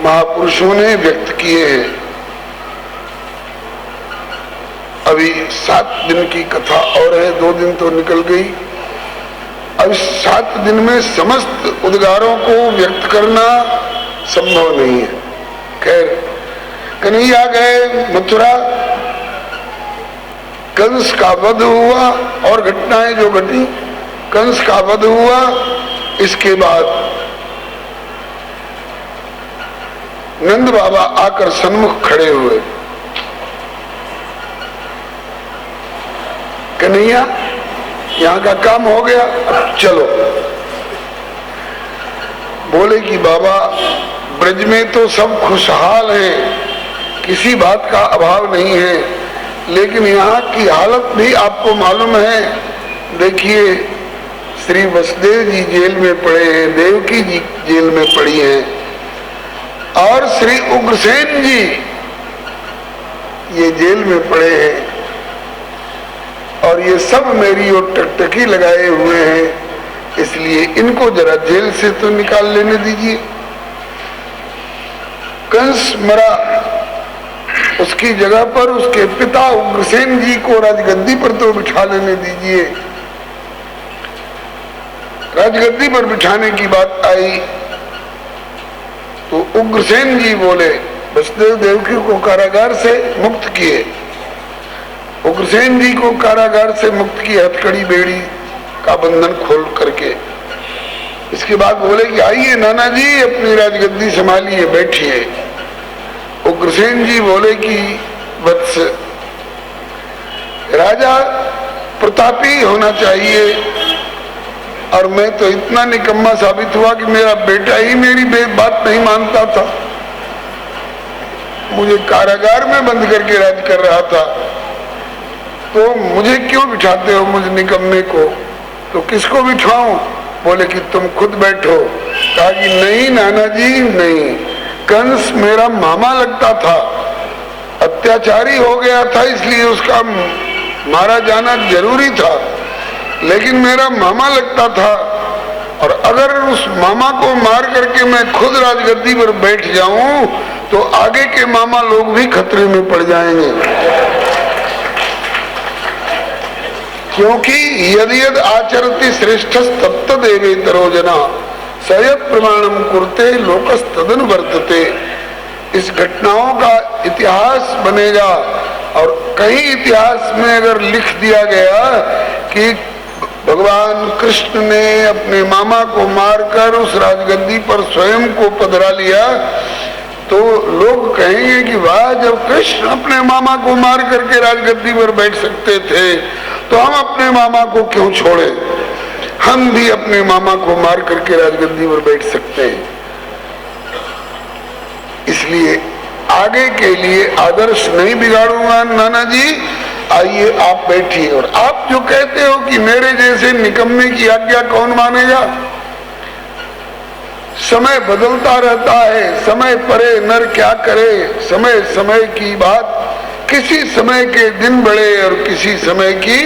महापुरुषों ने व्यक्त किए हैं। अभी 7 दिन की कथा और है, 2 दिन तो निकल गई। अब 7 दिन में समस्त उद्गारों को व्यक्त करना संभव नहीं है। खैर, कन्हैया गए मथुरा, कंस का वध हुआ और घटनाएं जो घटी। कंस का वध हुआ, इसके बाद नंद बाबा आकर सन्मुख खड़े हुए। कन्हैया, यहाँ का काम हो गया, अब चलो। बोले कि बाबा, ब्रज में तो सब खुशहाल हैं, किसी बात का अभाव नहीं है, लेकिन यहाँ की हालत भी आपको मालूम है। देखिए, श्री वसुदेव जी जेल में पड़े हैं, देवकी जी जेल में पड़ी हैं, और श्री उग्रसेन जी ये जेल में पड़े हैं, और ये सब मेरी ओर टकटकी लगाए हुए हैं, इसलिए इनको जरा जेल से तो निकाल लेने दीजिए। कंस मरा, उसकी जगह पर उसके पिता उग्रसेन जी को राजगद्दी पर तो बिठा लेने दीजिए। राजगद्दी पर बिठाने की बात आई तो उग्रसेन जी बोले, वसुदेव देवकी को कारागार से मुक्त किए। उग्रसेन जी को कारागार से मुक्त किया, हथकड़ी बेड़ी का बंधन खोल करके। इसके बाद बोले कि आइए नाना जी, अपनी राजगद्दी संभालिए, बैठिए। उग्रसेन जी बोले कि वत्स, राजा प्रतापी होना चाहिए, और मैं तो इतना निकम्मा साबित हुआ कि मेरा बेटा ही मेरी बात नहीं मानता था, मुझे कारागार में बंद करके राज कर रहा था, तो मुझे क्यों बिठाते हो मुझ निकम्मे को? तो किसको बिठाऊं? बोले कि तुम खुद बैठो। कहा कि नहीं नाना जी नहीं, कंस मेरा मामा लगता था, अत्याचारी हो गया था इसलिए उसका मारा जाना जरूरी था, लेकिन मेरा मामा लगता था, और अगर उस मामा को मार करके मैं खुद राजगद्दी पर बैठ जाऊं तो आगे के मामा लोग भी खतरे में पड़ जाएंगे। क्योंकि यदि यद आचरति श्रेष्ठ तत्त देवे तरोजना सयत प्रमाणम कुरते लोकस तदन वर्तते। इस घटनाओं का इतिहास बनेगा, और कहीं इतिहास में अगर लिख दिया गया कि भगवान कृष्ण ने अपने मामा को मारकर उस राजगद्दी पर स्वयं को पधरा लिया, तो लोग कहेंगे कि वाह, जब कृष्ण अपने मामा को मार करके राजगद्दी पर बैठ सकते थे तो हम अपने मामा को क्यों छोड़े, हम भी अपने मामा को मार करके राजगद्दी पर बैठ सकते हैं। इसलिए आगे के लिए आदर्श नहीं बिगाड़ूंगा नाना जी, आइए आप बैठिए। और आप जो कहते हो कि मेरे जैसे निकम्मे की आज्ञा कौन मानेगा, समय बदलता रहता है, समय परे नर क्या करे, समय समय की बात, किसी समय के दिन बड़े और किसी समय की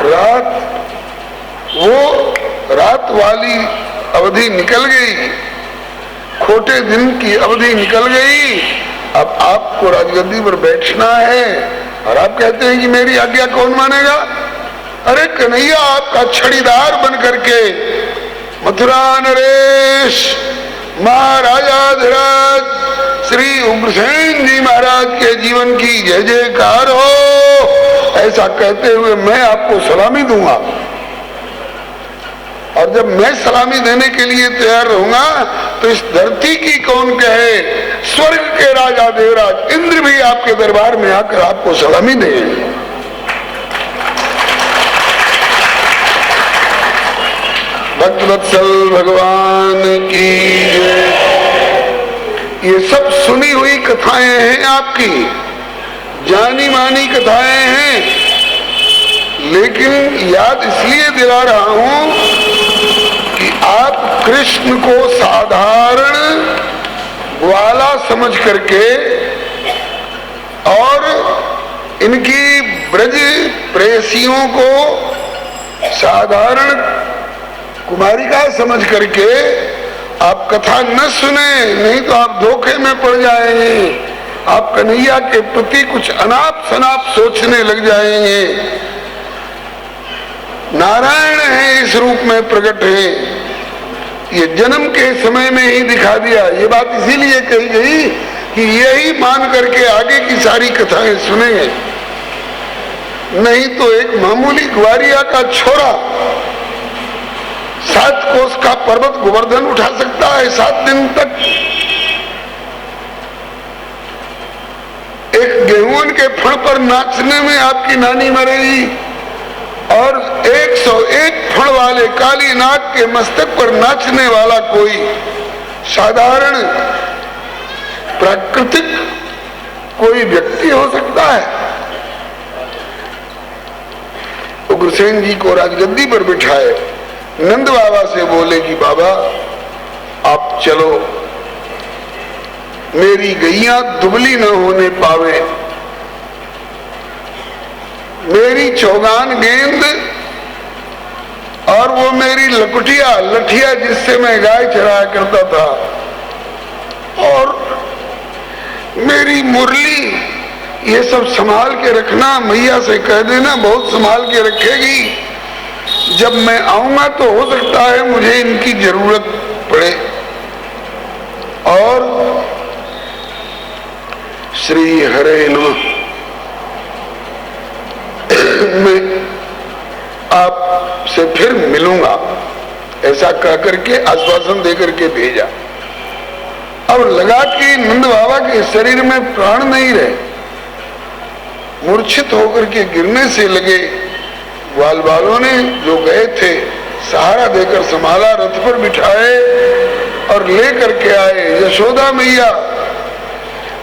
रात। वो रात वाली अवधि निकल गई, खोटे दिन की अवधि निकल गई, अब आपको राजगद्दी पर बैठना है और आप कहते हैं कि मेरी आज्ञा कौन मानेगा। अरे कन्हैया आपका छड़ीदार बन करके मथुरा नरेश महाराजाधिराज श्री उग्रसेन जी महाराज के जीवन की जय जयकार हो, ऐसा कहते हुए मैं आपको सलामी दूंगा। और जब मैं सलामी देने के लिए तैयार रहूंगा तो इस धरती की कौन कहे, स्वर्ग के राजा देवराज इंद्र भी आपके दरबार में आकर आपको सलामी दे। भक्तवत्सल भगवान की जय। ये सब सुनी हुई कथाएं हैं, आपकी जानी मानी कथाएं हैं, लेकिन याद इसलिए दिला रहा हूं कि आप कृष्ण को साधारण ग्वाला समझ करके और इनकी ब्रज प्रेयसियों को साधारण कुमारिका समझ करके आप कथा न सुने, नहीं तो आप धोखे में पड़ जाएंगे। आप कन्हैया के प्रति कुछ अनाप शनाप सोचने लग जाएंगे। नारायण है इस रूप में प्रकट है, ये जन्म के समय में ही दिखा दिया। ये बात इसीलिए कही गई कि यही मान करके आगे की सारी कथाएं सुनेंगे, नहीं तो एक मामूली ग्वारिया का छोरा 7 कोस का पर्वत गोवर्धन उठा सकता है 7 दिन तक। एक गेहूं के फण पर नाचने में आपकी नानी मरेगी, और 101 फण वाले काली नाग के मस्तक पर नाचने वाला कोई साधारण प्राकृतिक कोई व्यक्ति हो सकता है। उग्रसेन जी को राजगद्दी पर बिठाए, नंद बाबा से बोले कि बाबा आप चलो, मेरी गैया दुबली न होने पावे, मेरी चौगान गेंद और वो मेरी लठिया जिससे मैं गाय चराया करता था, और मेरी मुरली, ये सब संभाल के रखना। मैया से कह देना बहुत संभाल के रखेगी, जब मैं आऊंगा तो हो सकता है मुझे इनकी जरूरत पड़े। और श्री हरे नमः, मैं आपसे फिर मिलूंगा, ऐसा कह करके आश्वासन देकर के भेजा। अब लगा कि नंद बाबा के शरीर में प्राण नहीं रहे, मूर्छित होकर के गिरने से लगे। ग्वाल वालों ने जो गए थे सहारा देकर संभाला, रथ पर बिठाए और ले करके आए। यशोदा मैया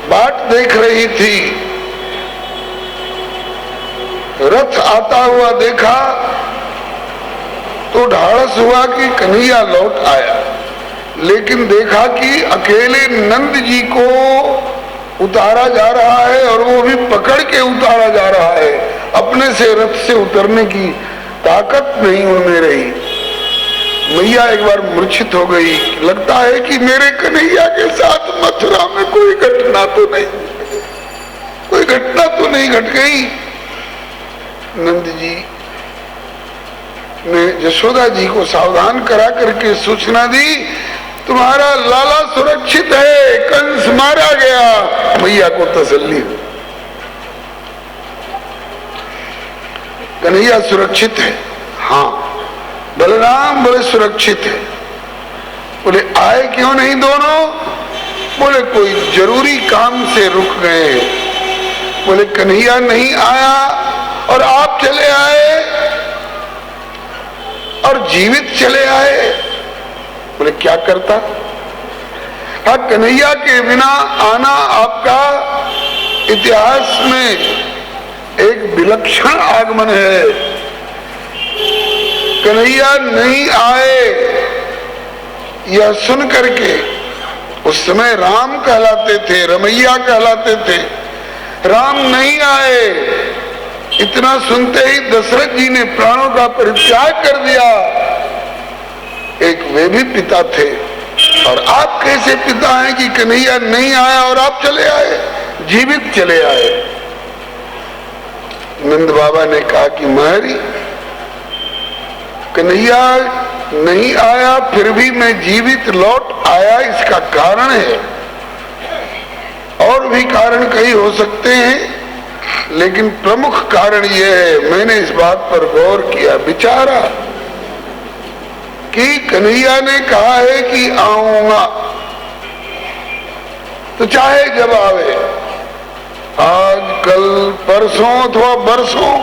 बाट देख रही थी, रथ आता हुआ देखा तो ढाढ़स हुआ कि कन्हैया लौट आया, लेकिन देखा कि अकेले नंद जी को उतारा जा रहा है और वो भी पकड़ के उतारा जा रहा है। अपने से रथ से उतरने की ताकत नहीं उनमें रही। मैया एक बार मूर्छित हो गई, लगता है कि मेरे कन्हैया के साथ मथुरा में कोई घटना तो नहीं घट गई। नंद जी ने यशोदा जी को सावधान करा करके सूचना दी, तुम्हारा लाला सुरक्षित है, कंस मारा गया। मैया को तसल्ली हो, कन्हैया सुरक्षित है। हाँ, बलराम बड़े सुरक्षित है। बोले आए क्यों नहीं दोनों? बोले कोई जरूरी काम से रुक गए। बोले कन्हैया नहीं आया और आप चले आए और जीवित चले आए। बोले क्या करता? हाँ, कन्हैया के बिना आना आपका इतिहास में एक विलक्षण आगमन है। कन्हैया नहीं आए यह सुन करके, उस समय राम कहलाते थे, रमैया कहलाते थे, राम नहीं आए, इतना सुनते ही दशरथ जी ने प्राणों का परित्याग कर दिया। एक वे भी पिता थे, और आप कैसे पिता हैं कि कन्हैया नहीं आया और आप चले आए, जीवित चले आए। नंद बाबा ने कहा कि महरी, कन्हैया नहीं आया फिर भी मैं जीवित लौट आया, इसका कारण है। और भी कारण कई हो सकते हैं, लेकिन प्रमुख कारण यह है, मैंने इस बात पर गौर किया, विचारा कि कन्हैया ने कहा है कि आऊंगा, तो चाहे जब आवे, आज कल परसों अथवा बरसों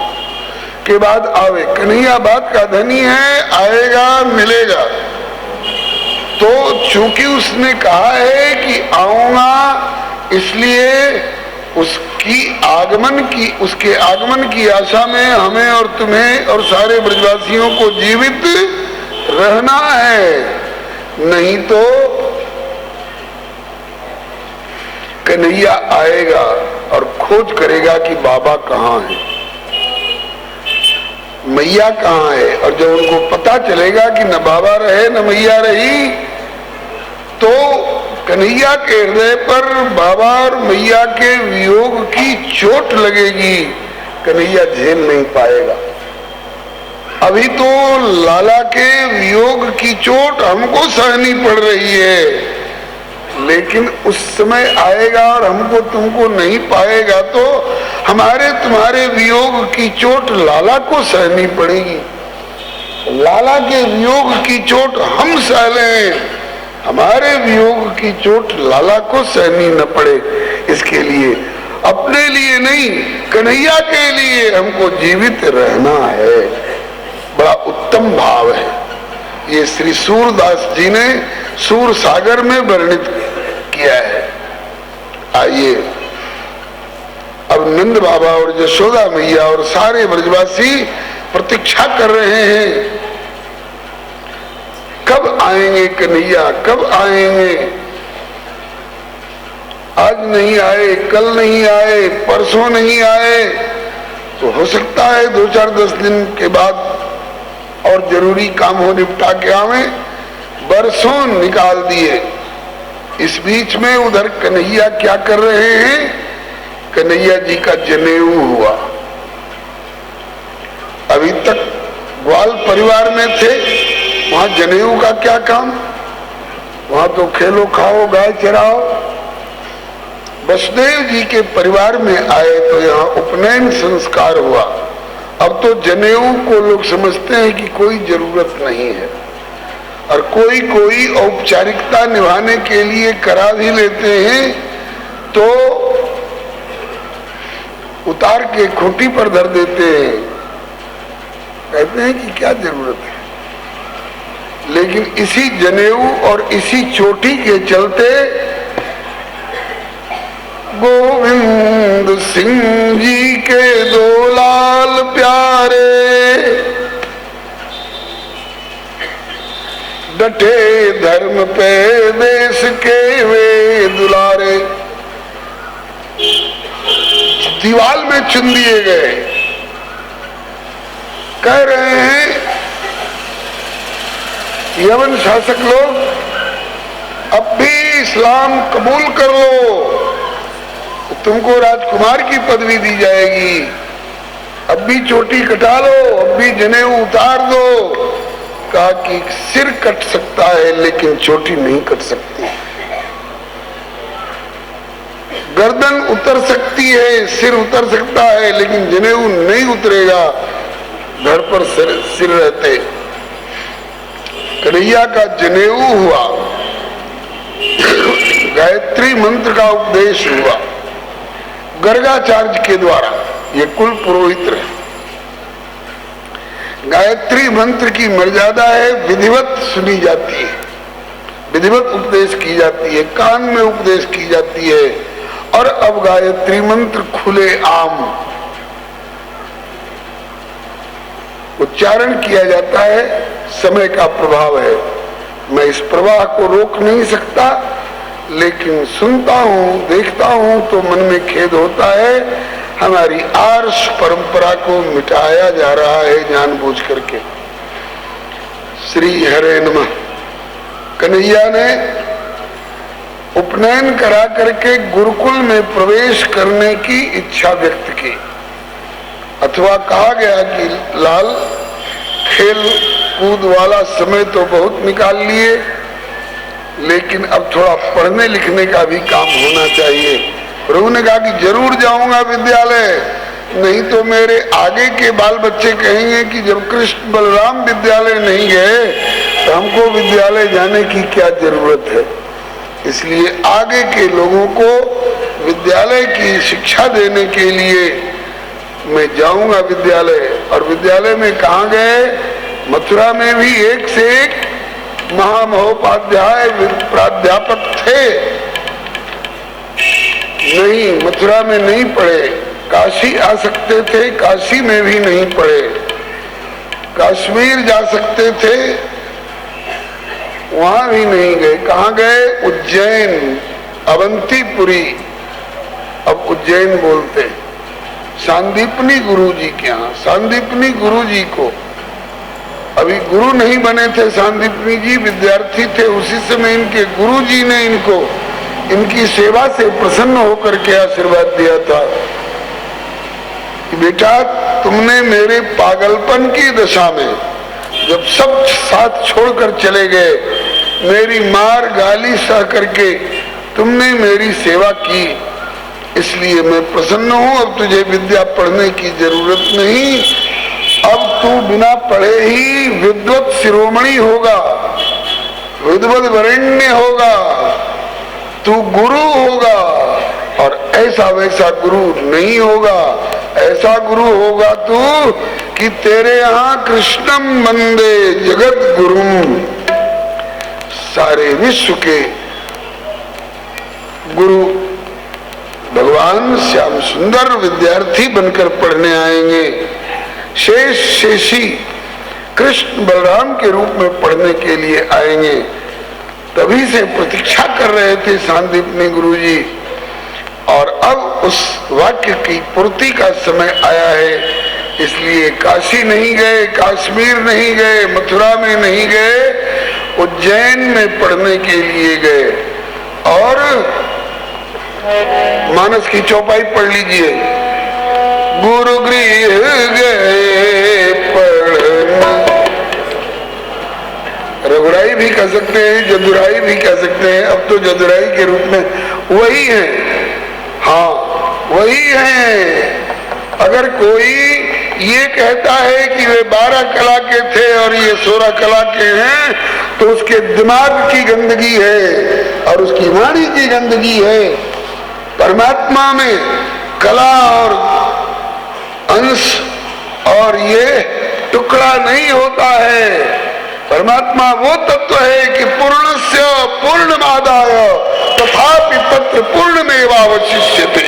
के बाद आवे, कन्हैया बात का धनी है, आएगा मिलेगा। तो चूंकि उसने कहा है कि आऊंगा, इसलिए उसके आगमन की आशा में हमें और तुम्हें और सारे ब्रजवासियों को जीवित रहना है। नहीं तो कन्हैया आएगा और खोज करेगा कि बाबा कहाँ है, मैया कहाँ है, और जब उनको पता चलेगा कि न बाबा रहे न मैया रही, तो कन्हैया के हृदय पर बाबा और मैया के वियोग की चोट लगेगी, कन्हैया झेल नहीं पाएगा। अभी तो लाला के वियोग की चोट हमको सहनी पड़ रही है, लेकिन उस समय आएगा और हमको तुमको नहीं पाएगा, तो हमारे तुम्हारे वियोग की चोट लाला को सहनी पड़ेगी। लाला के वियोग की चोट हम सह लें, हमारे वियोग की चोट लाला को सहनी न पड़े, इसके लिए, अपने लिए नहीं, कन्हैया के लिए हमको जीवित रहना है। बड़ा उत्तम भाव है, ये श्री सूरदास जी ने सूर सागर में वर्णित किया है। आइए अब नंद बाबा और यशोदा मैया और सारे ब्रजवासी प्रतीक्षा कर रहे हैं, कब आएंगे कन्हैया, कब आएंगे। आज नहीं आए, कल नहीं आए, परसों नहीं आए, तो हो सकता है 2-4-10 दिन के बाद और जरूरी काम हो निपटा के आवे। बरसों निकाल दिए, इस बीच में उधर कन्हैया क्या कर रहे हैं? कन्हैया जी का जनेऊ हुआ। अभी तक ग्वाल परिवार में थे, वहां जनेऊ का क्या काम? वहां तो खेलो खाओ गाय चराओ। वसुदेव जी के परिवार में आए तो यहाँ उपनयन संस्कार हुआ। अब तो जनेऊ को लोग समझते हैं कि कोई जरूरत नहीं है, और कोई कोई औपचारिकता निभाने के लिए करा भी लेते हैं, तो उतार के खूंटी पर धर देते हैं, कहते हैं कि क्या जरूरत है। लेकिन इसी जनेऊ और इसी चोटी के चलते गोविंद सिंह जी के 2 लाल प्यारे, डटे धर्म पे देश के वे दुलारे। दीवाल में चुन दिए गए। कह रहे हैं यवन शासक लोग, अब भी इस्लाम कबूल कर लो, तुमको राजकुमार की पदवी दी जाएगी। अब भी चोटी कटा लो, अब भी जनेऊ उतार दो। कहा कि सिर कट सकता है लेकिन चोटी नहीं कट सकती। गर्दन उतर सकती है, सिर उतर सकता है, लेकिन जनेऊ नहीं उतरेगा धड़ पर सिर रहते। कन्हैया का जनेऊ हुआ, गायत्री मंत्र का उपदेश हुआ गर्गाचार्य के द्वारा। ये कुल पुरोहित रहे। गायत्री मंत्र की मर्यादा है, विधिवत सुनी जाती है, विधिवत उपदेश की जाती है, कान में उपदेश की जाती है। और अब गायत्री मंत्र खुले आम उच्चारण किया जाता है। समय का प्रभाव है, मैं इस प्रवाह को रोक नहीं सकता, लेकिन सुनता हूँ, देखता हूँ तो मन में खेद होता है। हमारी आर्ष परंपरा को मिटाया जा रहा है जानबूझ करके। श्री हरे नमः। कन्हैया ने उपनयन करा करके गुरुकुल में प्रवेश करने की इच्छा व्यक्त की, अथवा कहा गया कि लाल, खेल कूद वाला समय तो बहुत निकाल लिए, लेकिन अब थोड़ा पढ़ने लिखने का भी काम होना चाहिए। प्रभु ने कहा कि जरूर जाऊंगा विद्यालय, नहीं तो मेरे आगे के बाल बच्चे कहेंगे कि जब कृष्ण बलराम विद्यालय नहीं गए तो हमको विद्यालय जाने की क्या जरूरत है। इसलिए आगे के लोगों को विद्यालय की शिक्षा देने के लिए मैं जाऊंगा विद्यालय। और विद्यालय में कहाँ गए? मथुरा में भी एक से एक महामहोपाध्याय प्राध्यापक थे। नहीं, मथुरा में नहीं पढ़े, काशी आ सकते थे, काशी में भी नहीं पढ़े। कश्मीर जा सकते थे, वहां भी नहीं गए। कहाँ गए? उज्जैन, अवंतीपुरी, अब उज्जैन बोलते। सांदीपनी गुरु जी के यहाँ, सांदीपनी गुरु जी को, अभी गुरु नहीं बने थे सांदीपनी जी, विद्यार्थी थे। उसी समय इनके गुरु जी ने इनको इनकी सेवा से प्रसन्न होकर के आशीर्वाद दिया था कि बेटा, तुमने मेरे पागलपन की दशा में, जब सब साथ छोड़कर चले गए, मेरी मार गाली सह करके तुमने मेरी सेवा की, इसलिए मैं प्रसन्न हूं। अब तुझे विद्या पढ़ने की जरूरत नहीं, अब तू बिना पढ़े ही विद्वत शिरोमणि होगा, विद्वत वरेण्य होगा, तू गुरु होगा। और ऐसा वैसा गुरु नहीं होगा, ऐसा गुरु होगा तू कि तेरे यहाँ कृष्णम वंदे जगत गुरुम, सारे विश्व के गुरु भगवान श्याम सुंदर विद्यार्थी बनकर पढ़ने आएंगे। शेष शेषी कृष्ण बलराम के रूप में पढ़ने के लिए आएंगे। तभी से प्रतीक्षा कर रहे थे सांदीपनी गुरु जी, और अब उस वाक्य की पूर्ति का समय आया है। इसलिए काशी नहीं गए, कश्मीर नहीं गए, मथुरा में नहीं गए, उज्जैन में पढ़ने के लिए गए। और मानस की चौपाई पढ़ लीजिए। गुरु गृह गए पढ़ने, रघुराई भी कह सकते हैं, जदुराई भी कह सकते हैं। अब तो जदुराई के रूप में वही है, हाँ वही है। अगर कोई ये कहता है कि वे 12 कला के थे और ये 16 कला के हैं, तो उसके दिमाग की गंदगी है और उसकी वाणी की गंदगी है। परमात्मा में कला और अंश और ये टुकड़ा नहीं होता है। परमात्मा वो तत्व है कि पूर्णस्य पूर्णमादाय तथापि तत्र पूर्णमेवावशिष्यते।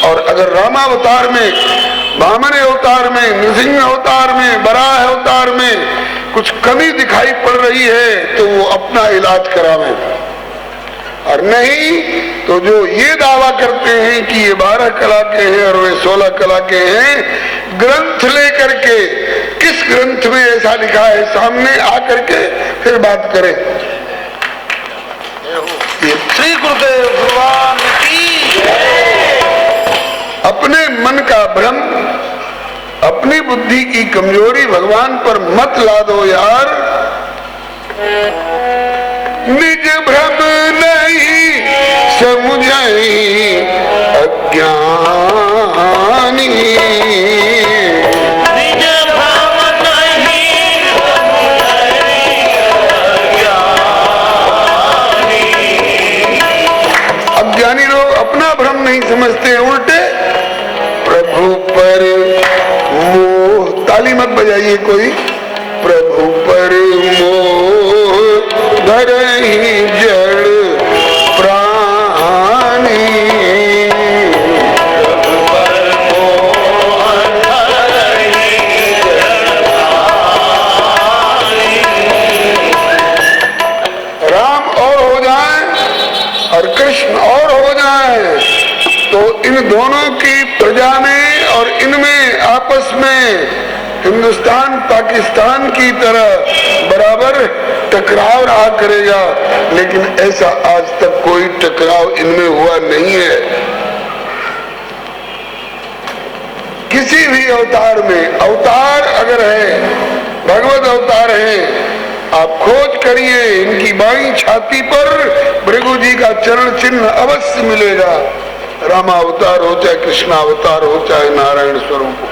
और अगर रामावतार में, वामन अवतार में, नृसिंह अवतार में, वराह अवतार में कुछ कमी दिखाई पड़ रही है तो वो अपना इलाज करावें, और नहीं तो जो ये दावा करते हैं कि ये 12 कला के हैं और वे 16 कला के हैं, ग्रंथ लेकर के किस ग्रंथ में ऐसा लिखा है सामने आकर के फिर बात करें। श्री गुरुदेव भगवान की। अपने मन का भ्रम, अपनी बुद्धि की कमजोरी भगवान पर मत ला दो यार। निज भ्रम नहीं समझाई अज्ञानी, निज भ्रम नहीं अज्ञानी लोग अपना भ्रम नहीं समझते, उल्टे प्रभु पर मोह। ताली मत बजाइए कोई। प्रभु पर मोह धरहि जड़ प्राणी, प्रभु पर मोह धरहि जड़ प्राणी। राम और हो जाए और कृष्ण और हो जाए तो इन दोनों की प्रजा में और इनमें आपस में हिंदुस्तान पाकिस्तान की तरह बराबर टकराव रहा करेगा, लेकिन ऐसा आज तक कोई टकराव इनमें हुआ नहीं है। किसी भी अवतार में, अवतार अगर है, भगवत अवतार है, आप खोज करिए, इनकी बाईं छाती पर भृगु जी का चरण चिन्ह अवश्य मिलेगा। रामावतार हो चाहे कृष्णावतार हो चाहे नारायण स्वरूप हो,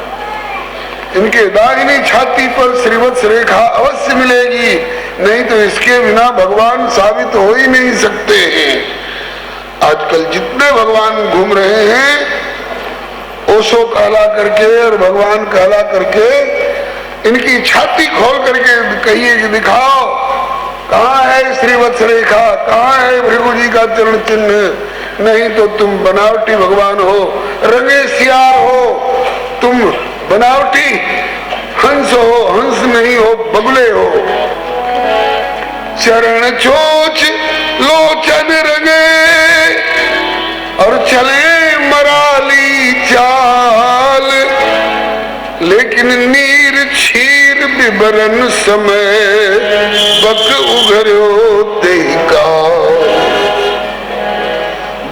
इनके दाहिनी छाती पर श्रीवत्स रेखा अवश्य मिलेगी, नहीं तो इसके बिना भगवान साबित हो ही नहीं सकते हैं। आजकल जितने भगवान घूम रहे हैं ओशो कहला करके और भगवान कहला करके, इनकी छाती खोल करके कहिए कि दिखाओ कहाँ है श्रीवत्स रेखा, कहाँ है भृगु जी का चरण चिन्ह। नहीं तो तुम बनावटी भगवान हो, रंगे सियार हो, तुम बनावटी हंस हो, हंस नहीं हो, बगुले हो। चरण चोच लोचन रंगे और चले मराली चाल, लेकिन नीर क्षीर विवरण समय बक उघरो देगा।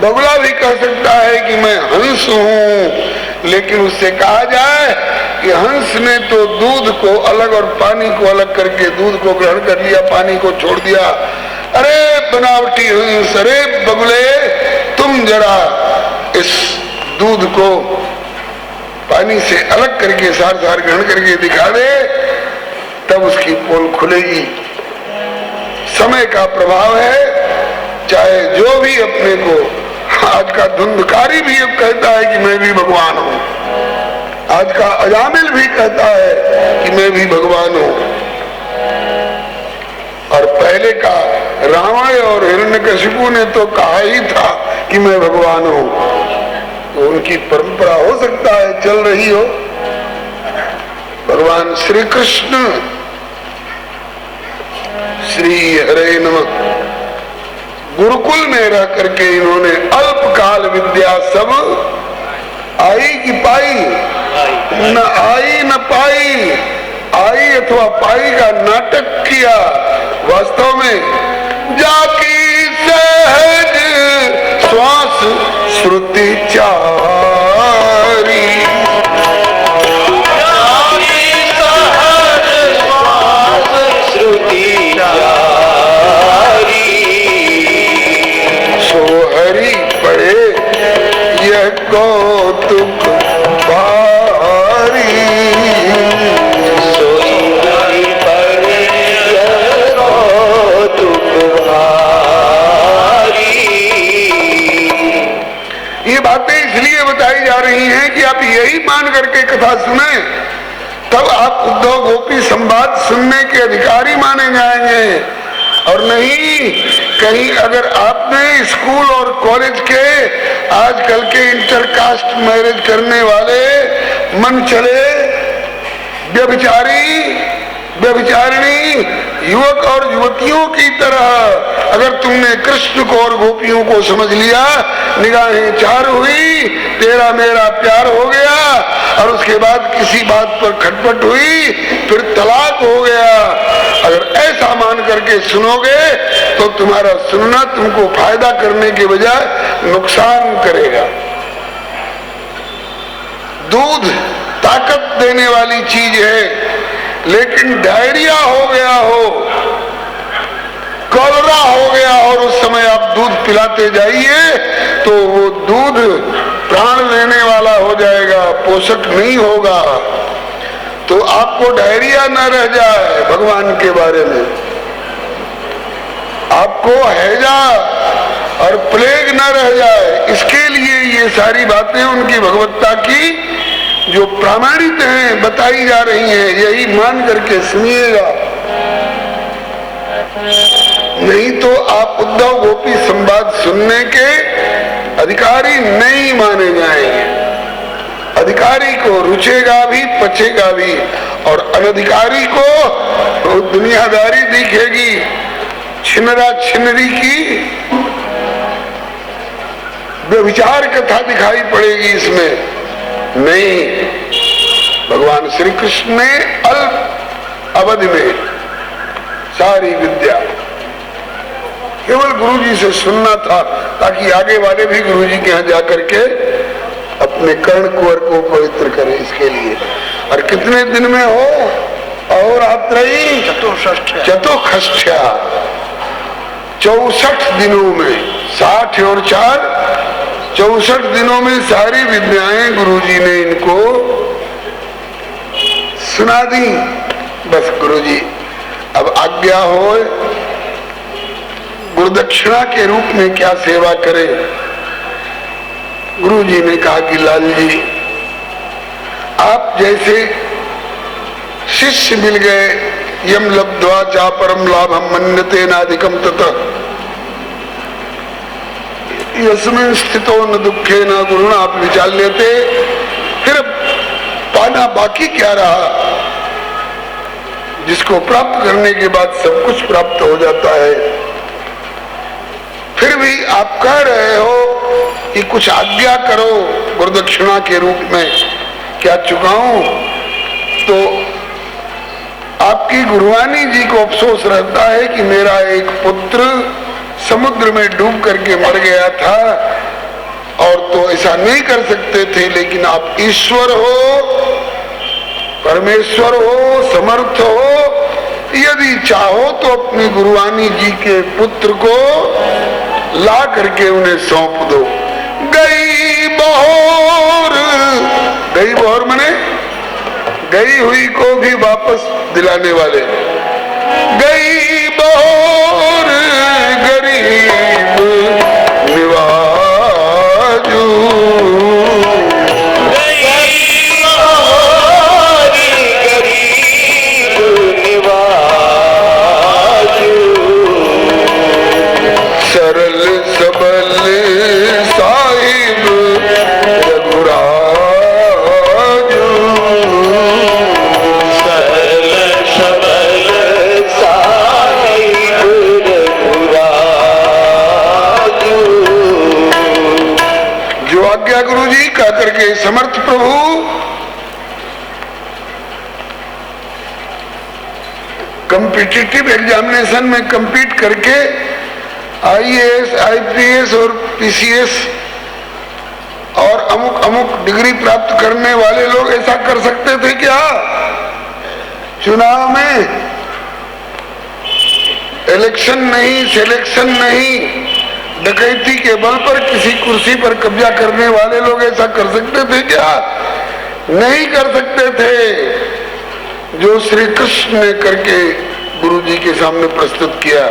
बगुला भी कह सकता है कि मैं हंस हूं, लेकिन उससे कहा जाए कि हंस ने तो दूध को अलग और पानी को अलग करके दूध को ग्रहण कर लिया, पानी को छोड़ दिया। अरे बनावटी हंस, अरे बगुले, तुम जरा इस दूध को पानी से अलग करके सार सार ग्रहण करके दिखा दे, तब उसकी पोल खुलेगी। समय का प्रभाव है, चाहे जो भी अपने को, आज का धुंधकारी भी अब कहता है कि मैं भी भगवान हूं, आज का अजामिल भी कहता है कि मैं भी भगवान हूं, और पहले का रावण और हिरण्यकशिपु ने तो कहा ही था कि मैं भगवान हूं। तो उनकी परंपरा हो सकता है चल रही हो। भगवान श्री कृष्ण श्री हरे नमः गुरुकुल में रह करके इन्होंने अल्पकाल विद्या सब आई कि पाई, न आई न पाई, आई अथवा पाई का नाटक किया। वास्तव में जाकी सहज श्वास श्रुति चारी, जाकी सहज श्वास श्रुति चारी, सो हरि पड़े यह कौतुक भारी, ये बातें इसलिए बताई जा रही हैं कि आप यही मान करके कथा सुने, तब आप उद्धव गोपी संवाद सुनने के अधिकारी माने जाएंगे। और नहीं, कहीं अगर आपने स्कूल और कॉलेज के आजकल के इंटरकास्ट मैरिज करने वाले मन चले व्यभिचारी व्यभिचारिणी युवक और युवतियों की तरह अगर तुमने कृष्ण को और गोपियों को समझ लिया, निगाहें चार हुई, तेरा मेरा प्यार हो गया और उसके बाद किसी बात पर खटपट हुई, फिर तलाक हो गया। अगर ऐसा मान करके सुनोगे तो तुम्हारा सुनना तुमको फायदा करने के बजाय नुकसान करेगा। दूध ताकत देने वाली चीज है, लेकिन डायरिया हो गया हो, कॉलरा हो गया और उस समय आप दूध पिलाते जाइए तो वो दूध प्राण लेने वाला हो जाएगा, पोषक नहीं होगा। तो आपको डायरिया न रह जाए भगवान के बारे में, आपको हैजा और प्लेग न रह जाए, इसके लिए ये सारी बातें उनकी भगवत्ता की जो प्रामाणिक हैं बताई जा रही हैं, यही मान करके सुनिएगा। नहीं तो आप उद्धव गोपी संवाद सुनने के अधिकारी नहीं माने जाएंगे। अधिकारी को रुचेगा भी, पचेगा भी, और अनधिकारी को दुनियादारी दिखेगी, छिनरा छिनरी की व्यभिचार कथा दिखाई पड़ेगी इसमें। नहीं, भगवान श्री कृष्ण ने अल्प अवधि में सारी विद्या केवल गुरुजी से सुनना था, ताकि आगे वाले भी गुरुजी के यहाँ जाकर के अपने कर्ण कुंवर को पवित्र करें। इसके लिए और कितने दिन में हो, और आत्रयी चतुष्ठ्या 64 दिनों में, 60 और 4 64 दिनों में सारी विद्याएं गुरुजी ने इनको सुना दी। बस गुरुजी अब आज्ञा हो, गुरुदक्षिणा के रूप में क्या सेवा करें। गुरुजी ने कहा कि लाल जी, आप जैसे शिष्य मिल गए, यम लब्ध्वा चा परम लाभम मन्यते नाधिकम ततः यस्मिन् स्थितो न दुखे न गुरुणा, आप विचार लेते, फिर पाना बाकी क्या रहा। जिसको प्राप्त करने के बाद सब कुछ प्राप्त हो जाता है। फिर भी आप कह रहे हो कि कुछ आज्ञा करो गुरुदक्षिणा के रूप में, क्या चुकाऊं? तो आपकी गुरुवानी जी को अफसोस रहता है कि मेरा एक पुत्र समुद्र में डूब करके मर गया था, और तो ऐसा नहीं कर सकते थे, लेकिन आप ईश्वर हो, परमेश्वर हो, समर्थ हो, यदि चाहो तो अपनी गुरुवानी जी के पुत्र को ला करके उन्हें सौंप दो। गई बहोर, गई बहोर मने गई हुई को भी वापस दिलाने वाले। गई बहोर गरीब निवाजू, सरल सबल साहिब रघुराजू, सरल सबल साहिब रघुराजू। जो आज्ञा गुरु जी कह करके समर्थ प्रभु कॉम्पिटिटिव एग्जामिनेशन में compete करके IAS, IPS और PCS और अमुक अमुक डिग्री प्राप्त करने वाले लोग ऐसा कर सकते थे क्या? चुनाव में इलेक्शन नहीं, सिलेक्शन नहीं, डकैती के बल पर किसी कुर्सी पर कब्जा करने वाले लोग ऐसा कर सकते थे क्या? नहीं कर सकते थे। जो श्री कृष्ण ने करके गुरु जी के सामने प्रस्तुत किया,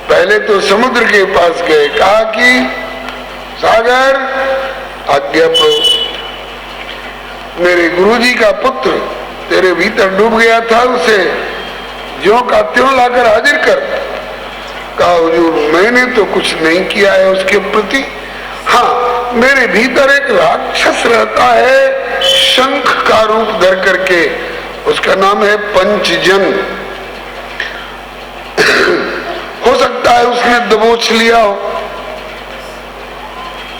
पहले तो समुद्र के पास गए, कहा कि सागर आज्ञा प्रभु, मेरे गुरु जी का पुत्र तेरे भीतर डूब गया था, उसे ज्यों का त्यों लाकर हाजिर कर। कहा हुजूर मैंने तो कुछ नहीं किया है उसके प्रति, हाँ मेरे भीतर एक राक्षस रहता है शंख का रूप धर करके, उसका नाम है पंचजन। हो सकता है उसने दबोच लिया हो।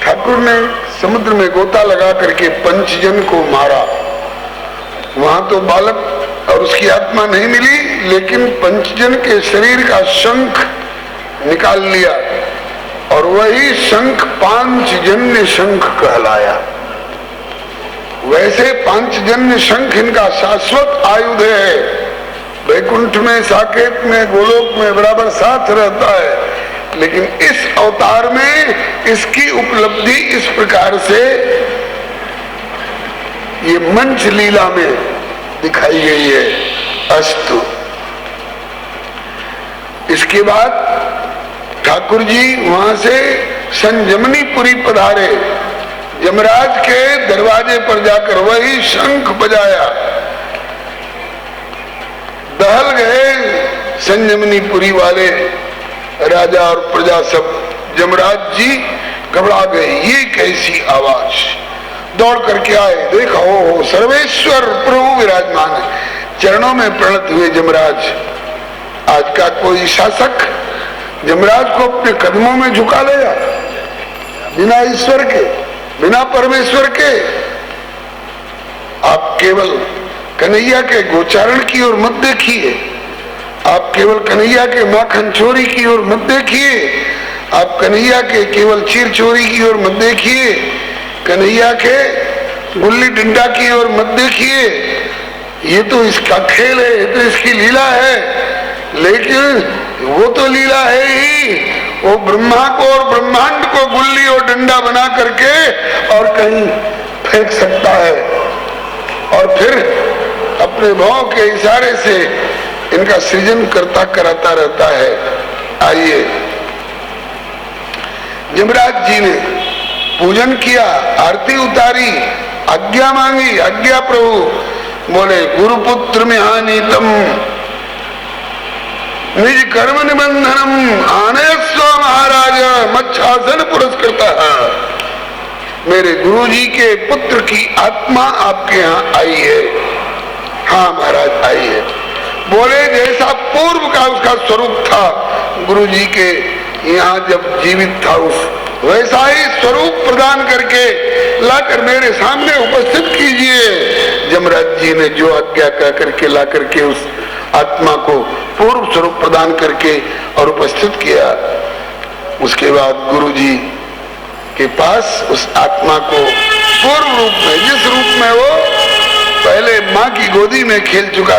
ठाकुर ने समुद्र में गोता लगा करके पंचजन को मारा। वहां तो बालक और उसकी आत्मा नहीं मिली, लेकिन पंचजन के शरीर का शंख निकाल लिया और वही शंख पांचजन्य शंख कहलाया। वैसे पांचजन्य शंख इनका शाश्वत आयुध है, वैकुंठ में, साकेत में, गोलोक में बराबर साथ रहता है। लेकिन इस अवतार में इसकी उपलब्धि इस प्रकार से ये मंच लीला में दिखाई गई है। अस्तु। इसके बाद ठाकुर जी वहां से संजमनीपुरी पधारे। यमराज के दरवाजे पर जाकर वही शंख बजाया। दहल गए संजमनीपुरी वाले राजा और प्रजा सब। यमराज जी घबरा गए, ये कैसी आवाज। दौड़ करके आए, देखा हो सर्वेश्वर प्रभु विराजमान है। चरणों में प्रणत हुए यमराज। आज का कोई शासक यमराज को अपने कदमों में झुका लेगा, बिना ईश्वर के, बिना परमेश्वर के। आप केवल कन्हैया के गोचारण की ओर मत देखिए, आप केवल कन्हैया के माखन चोरी की ओर मत देखिए, आप कन्हैया के केवल चीर चोरी की ओर मत देखिए, कन्हैया के गुल्ली डंडा की ओर मत देखिए। ये तो इसका खेल है, ये तो इसकी लीला है। लेकिन वो तो लीला है ही, वो ब्रह्मा को और ब्रह्मांड को गुल्ली और डंडा बना करके और कहीं फेंक सकता है और फिर अपने भाव के इशारे से इनका सृजन करता कराता रहता है। आइए, यमराज जी ने पूजन किया, आरती उतारी, आज्ञा मांगी। आज्ञा प्रभु। बोले गुरुपुत्र में हानितम निज कर्म निबंधनम आनयस्व महाराज मच्छासन पुरस्कृत। मेरे गुरु जी के पुत्र की आत्मा आपके यहाँ आई है। हाँ महाराज आई है। बोले जैसा पूर्व का उसका स्वरूप था गुरु जी के यहाँ जब जीवित था, उस वैसा ही स्वरूप प्रदान करके लाकर मेरे सामने उपस्थित कीजिए। यमराज जी ने जो आज्ञा कह करके ला करके उस आत्मा को पूर्व स्वरूप प्रदान करके और उपस्थित किया। उसके बाद गुरु जी के पास उस आत्मा को पूर्व रूप में, जिस रूप में वो पहले माँ की गोदी में खेल चुका